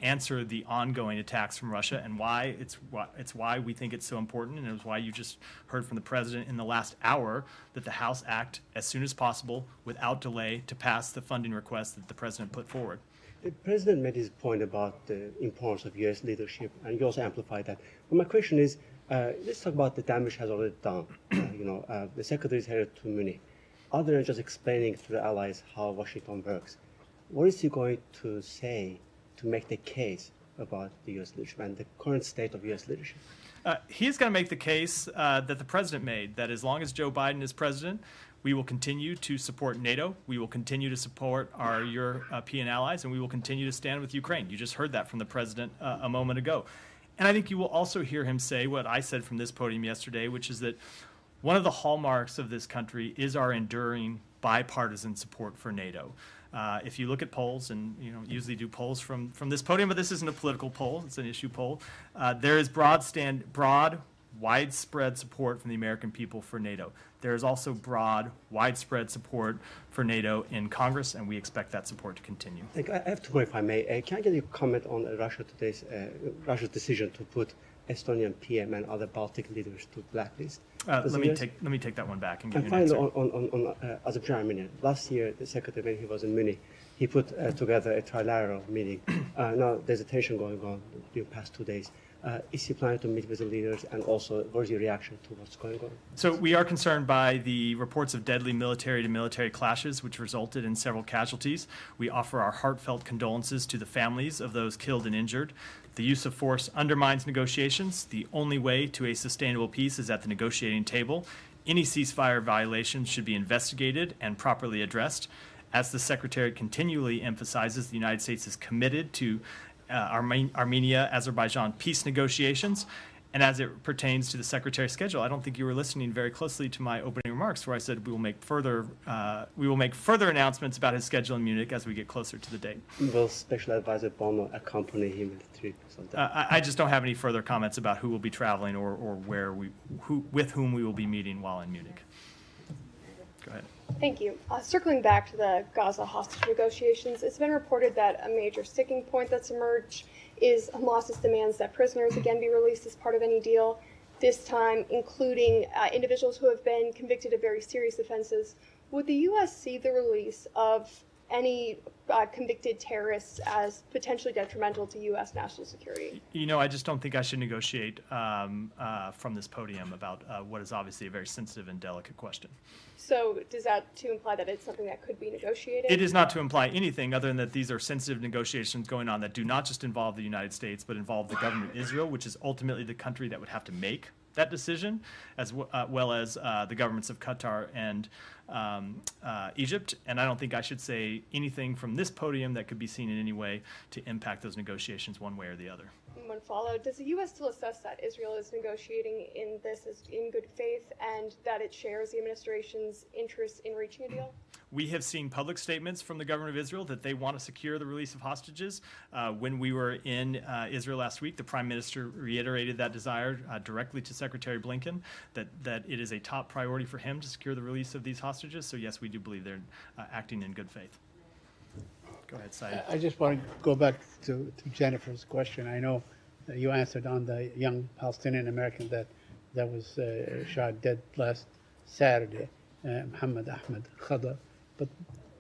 answer the ongoing attacks from Russia, and it's why we think it's so important, and it was why you just heard from the president in the last hour that the House act as soon as possible without delay to pass the funding request that the president put forward. The president made his point about the importance of U.S. leadership, and you also amplified that. But my question is, let's talk about the damage has already done. The secretary is headed to Munich. Other than just explaining to the allies how Washington works, what is he going to say to make the case about the U.S. leadership and the current state of U.S. leadership? He's going to make the case that the president made, that as long as Joe Biden is president, we will continue to support NATO, we will continue to support our European allies, and we will continue to stand with Ukraine. You just heard that from the president a moment ago. And I think you will also hear him say what I said from this podium yesterday, which is that one of the hallmarks of this country is our enduring bipartisan support for NATO. If you look at polls, and you don't usually do polls from this podium, but this isn't a political poll, it's an issue poll, there is broad, widespread support from the American people for NATO. There is also broad, widespread support for NATO in Congress, and we expect that support to continue. I have two more, if I may. Can I get your comment on Russia's decision to put Estonian PM and other Baltic leaders to blacklist? Let me take that one back and give and you an finally, answer. on Azerbaijan Armenia, last year the secretary, when he was in Munich, he put together a trilateral meeting. Now there's a tension going on during the past 2 days. Is he planning to meet with the leaders, and also what is your reaction to what's going on? So we are concerned by the reports of deadly military-to-military clashes, which resulted in several casualties. We offer our heartfelt condolences to the families of those killed and injured. The use of force undermines negotiations. The only way to a sustainable peace is at the negotiating table. Any ceasefire violations should be investigated and properly addressed. As the Secretary continually emphasizes, the United States is committed to Armenia-Azerbaijan peace negotiations. And as it pertains to the Secretary's schedule, I don't think you were listening very closely to my opening remarks, where I said we will make further announcements about his schedule in Munich as we get closer to the date. Will Special Advisor Bono accompany him in the trip? I just don't have any further comments about who will be traveling or with whom we will be meeting while in Munich. Go ahead. Thank you. Circling back to the Gaza hostage negotiations, it's been reported that a major sticking point that's emerged is Hamas's demands that prisoners again be released as part of any deal, this time including individuals who have been convicted of very serious offenses. Would the U.S. see the release of any convicted terrorists as potentially detrimental to U.S. national security? You know, I just don't think I should negotiate from this podium about what is obviously a very sensitive and delicate question. So does that to imply that it's something that could be negotiated? It is not to imply anything other than that these are sensitive negotiations going on that do not just involve the United States, but involve the government of Israel, which is ultimately the country that would have to make that decision, as well as the governments of Qatar and Egypt. And I don't think I should say anything from this podium that could be seen in any way to impact those negotiations one way or the other. One follow. Does the U.S. still assess that Israel is negotiating in this as in good faith and that it shares the administration's interest in reaching a deal? We have seen public statements from the government of Israel that they want to secure the release of hostages. When we were in Israel last week, the Prime Minister reiterated that desire directly to Secretary Blinken, that it is a top priority for him to secure the release of these hostages. So yes, we do believe they're acting in good faith. Go ahead, Saeed. I just want to go back to Jennifer's question. I know you answered on the young Palestinian American that was shot dead last Saturday, Muhammad Ahmed Khadr. But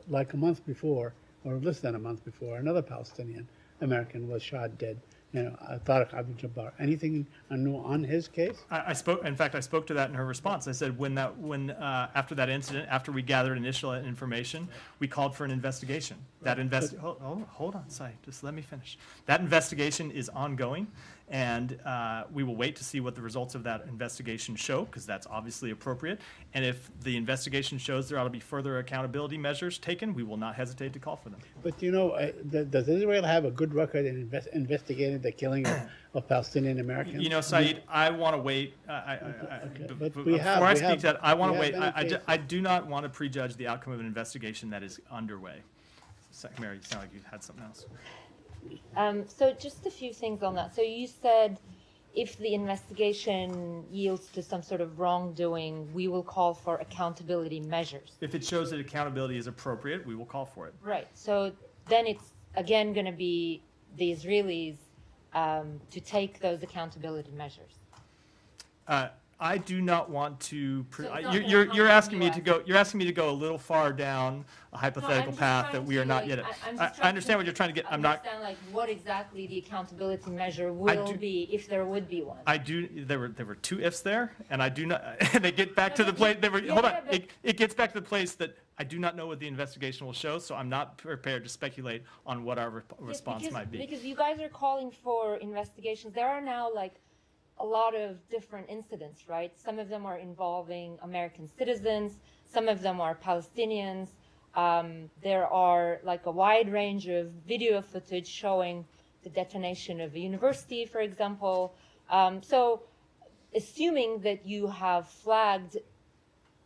like a month before, or less than a month before, another Palestinian American was shot dead. Tariq Abdul Jabbar. Anything new on his case? I spoke. In fact, I spoke to that in her response. I said when after that incident, after we gathered initial information, we called for an investigation. Hold on, Sai. Just let me finish. That investigation is ongoing, and we will wait to see what the results of that investigation show, because that's obviously appropriate. And if the investigation shows there ought to be further accountability measures taken, we will not hesitate to call for them. But does Israel have a good record in investigating the killing of Palestinian Americans? You know, Saeed, I want to wait. Before I speak to that, I want to wait. I do not want to prejudge the outcome of an investigation that is underway. Mary, you sound like you had something else. So just a few things on that. So you said if the investigation yields to some sort of wrongdoing, we will call for accountability measures. If it shows that accountability is appropriate, we will call for it. Right. So then it's again going to be the Israelis to take those accountability measures. I do not want to. You're asking me to go. You're asking me to go a little far down a hypothetical path that we are not yet. I understand what you're trying to get. I'm not. Understand like what exactly the accountability measure will be if there would be one. I do. There were two ifs there, and I do not. And they get back to the place. Hold on. It gets back to the place that I do not know what the investigation will show, so I'm not prepared to speculate on what our response might be. Because you guys are calling for investigations. There are now like a lot of different incidents, right? Some of them are involving American citizens, some of them are Palestinians. There are like a wide range of video footage showing the detonation of a university, for example. So assuming that you have flagged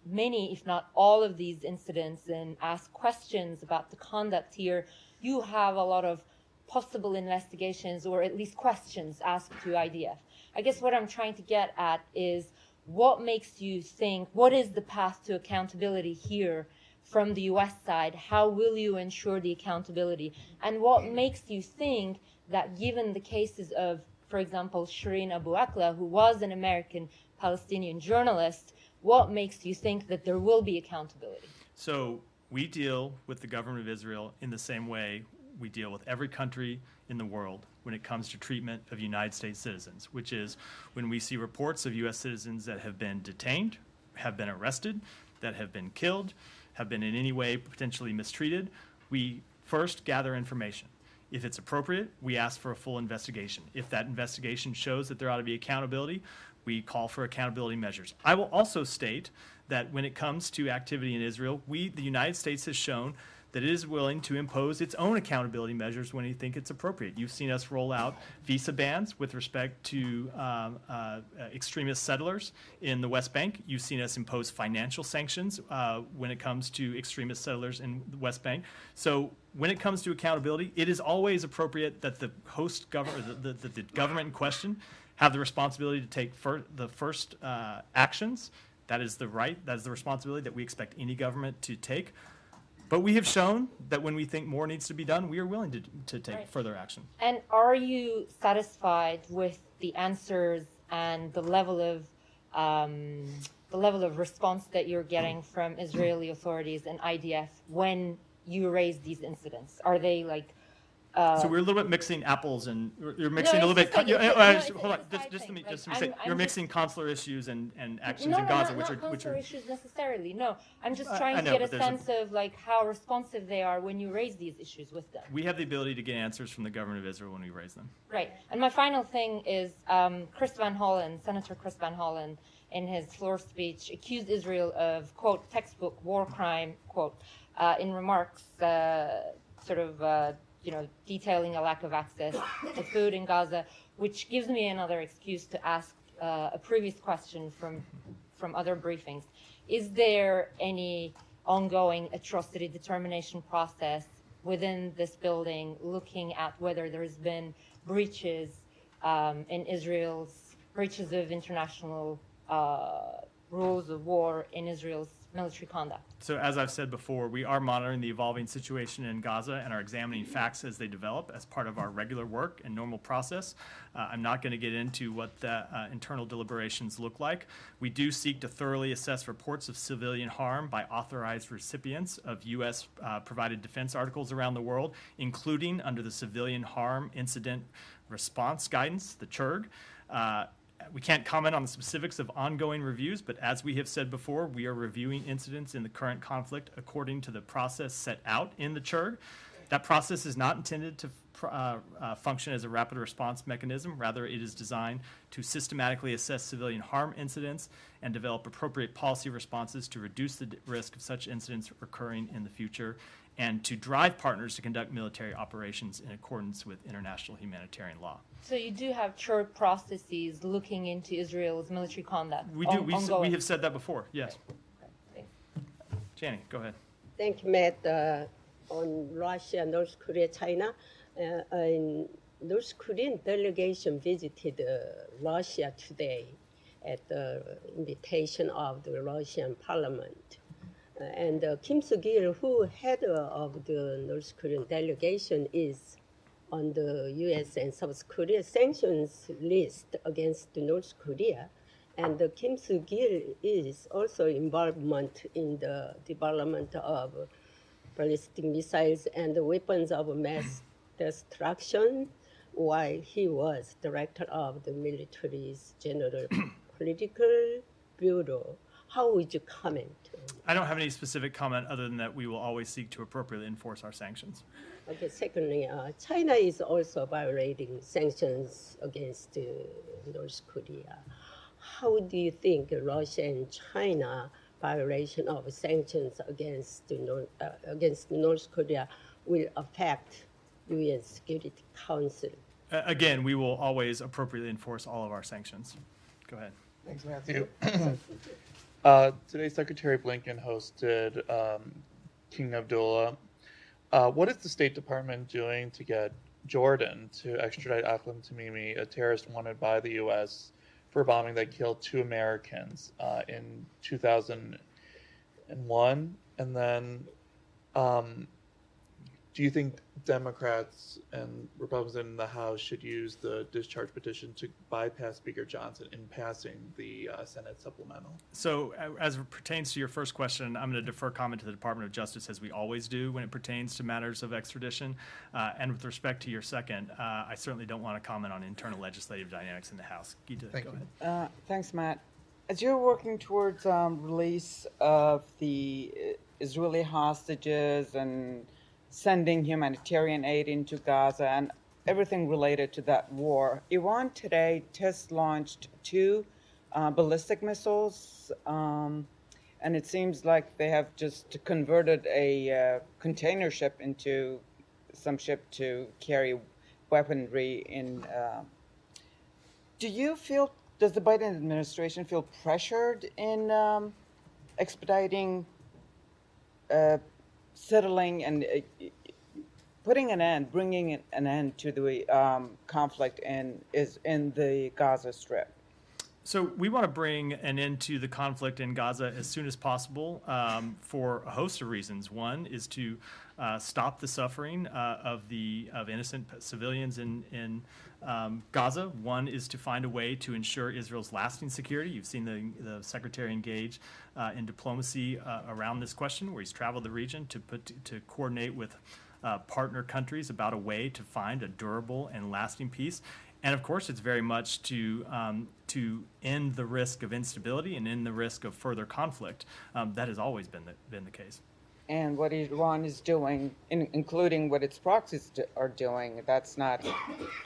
many, if not all of these incidents and asked questions about the conduct here, you have a lot of possible investigations or at least questions asked to IDF. I guess what I'm trying to get at is what makes you think, what is the path to accountability here from the US side? How will you ensure the accountability? And what makes you think that given the cases of, for example, Shireen Abu Akleh, who was an American Palestinian journalist, what makes you think that there will be accountability? So we deal with the government of Israel in the same way we deal with every country in the world when it comes to treatment of United States citizens, which is when we see reports of U.S. citizens that have been detained, have been arrested, that have been killed, have been in any way potentially mistreated, we first gather information. If it's appropriate, we ask for a full investigation. If that investigation shows that there ought to be accountability, we call for accountability measures. I will also state that when it comes to activity in Israel, the United States has shown that it is willing to impose its own accountability measures when you think it's appropriate. You've seen us roll out visa bans with respect to extremist settlers in the West Bank. You've seen us impose financial sanctions when it comes to extremist settlers in the West Bank. So when it comes to accountability, it is always appropriate that the host government, the government in question, have the responsibility to take the first actions. That is the right, that is the responsibility that we expect any government to take. But we have shown that when we think more needs to be done, we are willing to take further action. And are you satisfied with the answers and the level of response that you're getting from Israeli authorities and IDF when you raise these incidents? Are they like? So we're a little bit mixing apples, and you're mixing a little bit. Hold on, just let me say, you're mixing consular issues and actions in Gaza, which are consular issues necessarily. No, I'm just trying to get a sense of like how responsive they are when you raise these issues with them. We have the ability to get answers from the government of Israel when we raise them. Right. And my final thing is Chris Van Hollen, Senator Chris Van Hollen, in his floor speech, accused Israel of, quote, textbook war crime, quote, in remarks detailing a lack of access to food in Gaza, which gives me another excuse to ask a previous question from other briefings. Is there any ongoing atrocity determination process within this building looking at whether there's been breaches in Israel's, breaches of international rules of war in Israel's military conduct? So as I've said before, we are monitoring the evolving situation in Gaza and are examining facts as they develop as part of our regular work and normal process. I'm not going to get into what the internal deliberations look like. We do seek to thoroughly assess reports of civilian harm by authorized recipients of U.S. Provided defense articles around the world, including under the Civilian Harm Incident Response Guidance, the CHIRG. We can't comment on the specifics of ongoing reviews, but as we have said before, we are reviewing incidents in the current conflict according to the process set out in the CHIRG. That process is not intended to function as a rapid response mechanism. Rather, it is designed to systematically assess civilian harm incidents and develop appropriate policy responses to reduce the risk of such incidents occurring in the future, and to drive partners to conduct military operations in accordance with international humanitarian law. So you do have CHIRG processes looking into Israel's military conduct? We do. We have said that before, yes. Okay. Janie, go ahead. Thank you, Matt. On Russia, North Korea, China, North Korean delegation visited Russia today at the invitation of the Russian parliament. And Kim Soo-gil, who head of the North Korean delegation, is on the U.S. and South Korea sanctions list against North Korea. And Kim Soo-gil is also involvement in the development of ballistic missiles and weapons of mass destruction while he was director of the military's General Political Bureau. How would you comment? I don't have any specific comment other than that we will always seek to appropriately enforce our sanctions. Okay, secondly, China is also violating sanctions against North Korea. How do you think Russia and China violation of sanctions against North Korea will affect UN Security Council? Again, we will always appropriately enforce all of our sanctions. Go ahead. Thanks, Matthew. Today, Secretary Blinken hosted King Abdullah. What is the State Department doing to get Jordan to extradite Aklam Tamimi, a terrorist wanted by the U.S. for a bombing that killed 2 Americans in 2001? And then, do you think Democrats and Republicans in the House should use the discharge petition to bypass Speaker Johnson in passing the Senate supplemental? So as it pertains to your first question, I'm going to defer comment to the Department of Justice, as we always do when it pertains to matters of extradition. And with respect to your second, I certainly don't want to comment on internal legislative dynamics in the House. Gita, go ahead. Thanks, Matt. As you're working towards release of the Israeli hostages and sending humanitarian aid into Gaza and everything related to that war, Iran today test launched 2 ballistic missiles, and it seems like they have just converted a container ship into some ship to carry weaponry in. Does the Biden administration feel pressured in expediting settling and putting an end, bringing an end to the conflict in the Gaza Strip? So we want to bring an end to the conflict in Gaza as soon as possible for a host of reasons. One is to stop the suffering of innocent civilians in Gaza. One is to find a way to ensure Israel's lasting security. You've seen the Secretary engage in diplomacy around this question, where he's traveled the region to coordinate with partner countries about a way to find a durable and lasting peace. And of course, it's very much to end the risk of instability and end the risk of further conflict. That has always been the case. And what Iran is doing, including what its proxies are doing, that's not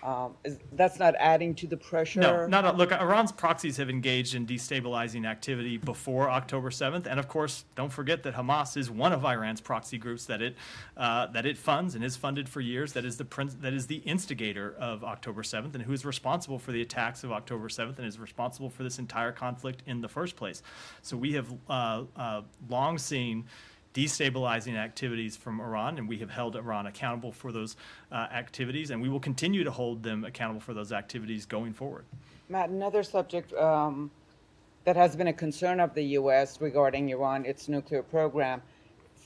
adding to the pressure. No. Look, Iran's proxies have engaged in destabilizing activity before October 7th, and of course, don't forget that Hamas is one of Iran's proxy groups that it funds and has funded for years. That is the instigator of October 7th, and who is responsible for the attacks of October 7th, and is responsible for this entire conflict in the first place. So we have long seen destabilizing activities from Iran, and we have held Iran accountable for those activities, and we will continue to hold them accountable for those activities going forward. Matt, another subject that has been a concern of the U.S. regarding Iran, its nuclear program.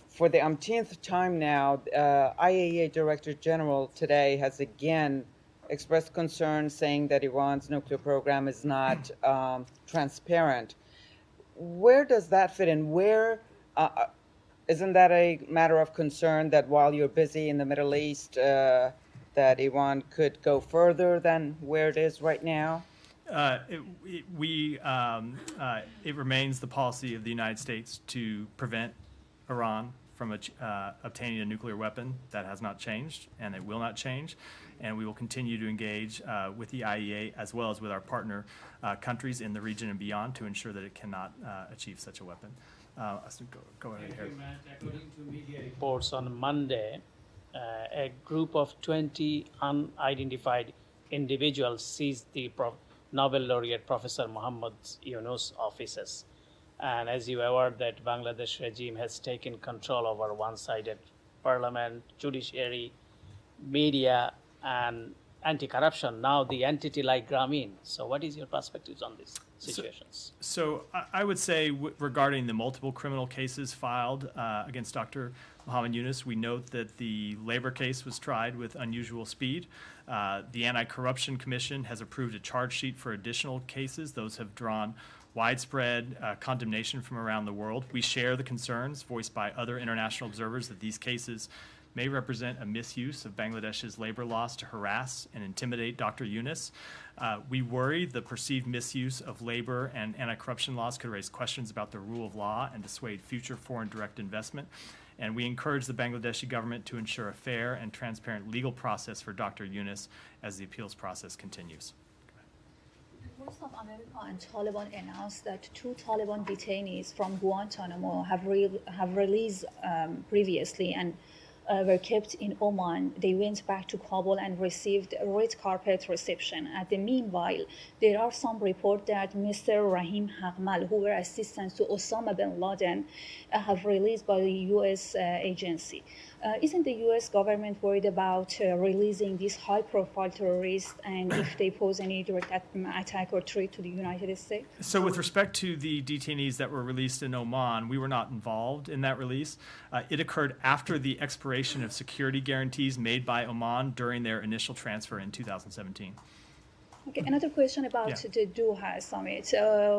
For the umpteenth time now, IAEA Director General today has again expressed concern, saying that Iran's nuclear program is not transparent. Where does that fit in? Isn't that a matter of concern that while you're busy in the Middle East, that Iran could go further than where it is right now? It remains the policy of the United States to prevent Iran from obtaining a nuclear weapon. That has not changed, and it will not change. And we will continue to engage with the IAEA as well as with our partner countries in the region and beyond to ensure that it cannot achieve such a weapon. Go ahead, Harry. According to media reports on Monday, a group of 20 unidentified individuals seized the Nobel laureate Professor Muhammad Yunus' offices. And as you are aware, that Bangladesh regime has taken control over one-sided parliament, judiciary, media, and anti-corruption. Now the entity like Grameen. So what is your perspectives on these situations? So I would say regarding the multiple criminal cases filed against Dr. Muhammad Yunus, we note that the labor case was tried with unusual speed. The Anti-Corruption Commission has approved a charge sheet for additional cases. Those have drawn widespread condemnation from around the world. We share the concerns voiced by other international observers that these cases may represent a misuse of Bangladesh's labor laws to harass and intimidate Dr. Yunus. We worry the perceived misuse of labor and anti-corruption laws could raise questions about the rule of law and dissuade future foreign direct investment. And we encourage the Bangladeshi government to ensure a fair and transparent legal process for Dr. Yunus as the appeals process continues. The Voice of America and Taliban announced that 2 Taliban detainees from Guantanamo have released previously and were kept in Oman. They went back to Kabul and received a red carpet reception. At the meanwhile, there are some reports that Mr. Rahim Haqmal, who were assistants to Osama bin Laden, have released by the U.S. agency. Isn't the U.S. government worried about releasing these high-profile terrorists and if they pose any direct attack or threat to the United States? So with respect to the detainees that were released in Oman, we were not involved in that release. It occurred after the expiration of security guarantees made by Oman during their initial transfer in 2017. Okay, another question about the Doha summit.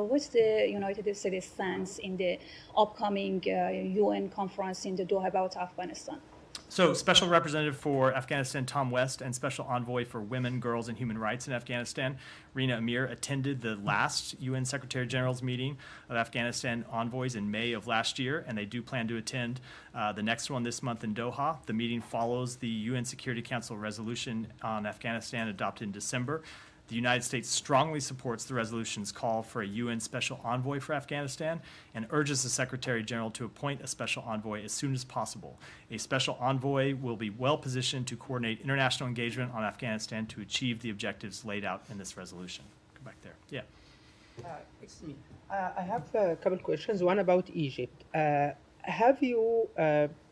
What's the United States stance in the upcoming UN conference in the Doha about Afghanistan? So, Special Representative for Afghanistan Tom West and Special Envoy for Women, Girls, and Human Rights in Afghanistan, Rina Amir, attended the last UN Secretary General's meeting of Afghanistan envoys in May of last year, and they do plan to attend the next one this month in Doha. The meeting follows the UN Security Council resolution on Afghanistan adopted in December. The United States strongly supports the resolution's call for a UN Special Envoy for Afghanistan and urges the Secretary General to appoint a Special Envoy as soon as possible. A Special Envoy will be well positioned to coordinate international engagement on Afghanistan to achieve the objectives laid out in this resolution. Go back there. Yeah. It's me. I have a couple questions. One about Egypt. Have you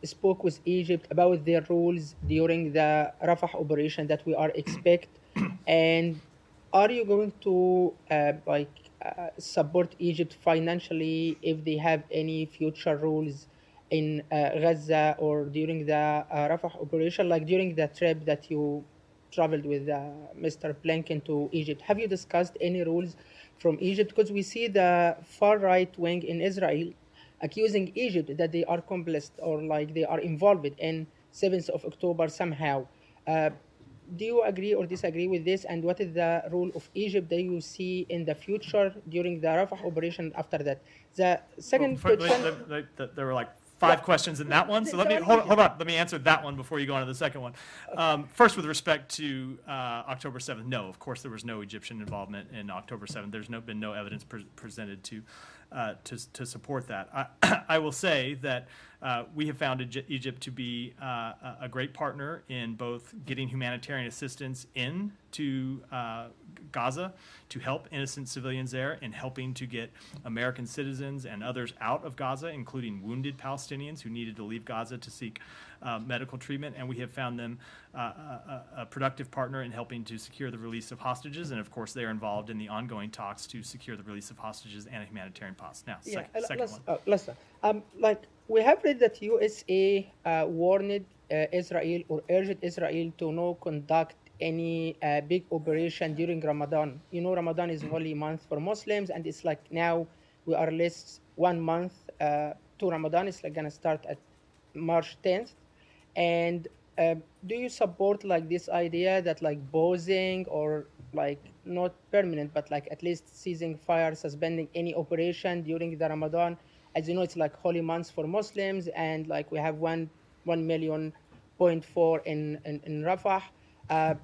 spoke with Egypt about their rules during the Rafah operation that we are expect? And are you going to support Egypt financially if they have any future rules in Gaza or during the Rafah operation, like during the trip that you traveled with Mr. Blinken to Egypt? Have you discussed any rules from Egypt? Because we see the far right wing in Israel accusing Egypt that they are complicit or like they are involved in 7th of October somehow. Do you agree or disagree with this? And what is the role of Egypt that you see in the future during the Rafah operation after that? The second question... There were like 5 questions in that one, so let me hold on. Let me answer that one before you go on to the second one. First, with respect to October 7th, no, of course there was no Egyptian involvement in October 7th. There's been no evidence presented to support that. I will say that we have found Egypt to be a great partner in both getting humanitarian assistance into Gaza to help innocent civilians there and helping to get American citizens and others out of Gaza, including wounded Palestinians who needed to leave Gaza to seek medical treatment. And we have found them a productive partner in helping to secure the release of hostages. And of course, they're involved in the ongoing talks to secure the release of hostages and a humanitarian pause. Now, second one. Listen, we have read that USA warned Israel or urged Israel to not conduct any big operation during Ramadan. You know, Ramadan is holy month for Muslims, and it's like now we are less 1 month to Ramadan. It's like gonna start at March 10th. And do you support like this idea that like pausing or like not permanent, but like at least ceasing fire, suspending any operation during the Ramadan? As you know, it's like holy months for Muslims, and like we have 1.4 million in Rafah. I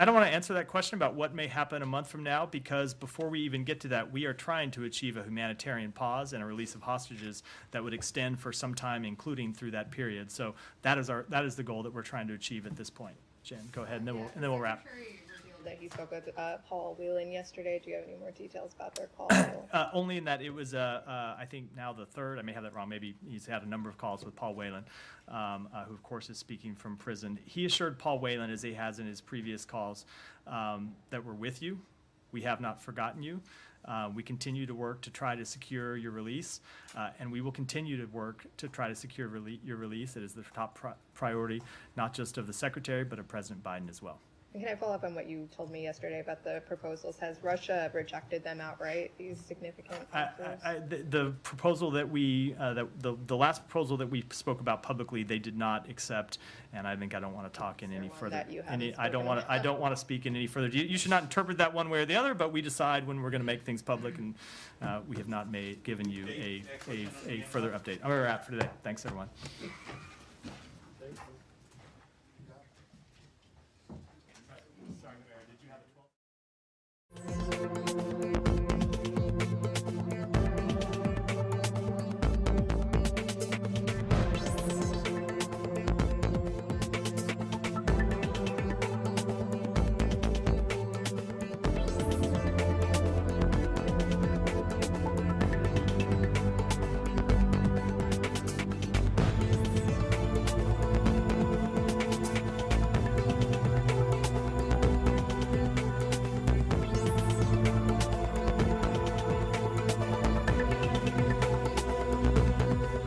don't want to answer that question about what may happen a month from now, because before we even get to that, we are trying to achieve a humanitarian pause and a release of hostages that would extend for some time, including through that period. So that is the goal that we're trying to achieve at this point. Jen, go ahead, and then we'll wrap. That he spoke with Paul Whelan yesterday. Do you have any more details about their call? Only in that it was, I think now the third. I may have that wrong. Maybe he's had a number of calls with Paul Whelan, who of course is speaking from prison. He assured Paul Whelan, as he has in his previous calls, that we're with you. We have not forgotten you. We continue to work to try to secure your release, and we will continue to work to try to secure your release. It is the top priority, not just of the Secretary, but of President Biden as well. Can I follow up on what you told me yesterday about the proposals? Has Russia rejected them outright, these significant offers? The proposal that we, the last proposal that we spoke about publicly, they did not accept, and I think I don't want to talk in any further. that you haven't I don't want to speak in any further. You should not interpret that one way or the other, but we decide when we're going to make things public, and we have not given you a further update. We're a wrap for today. Thanks, everyone.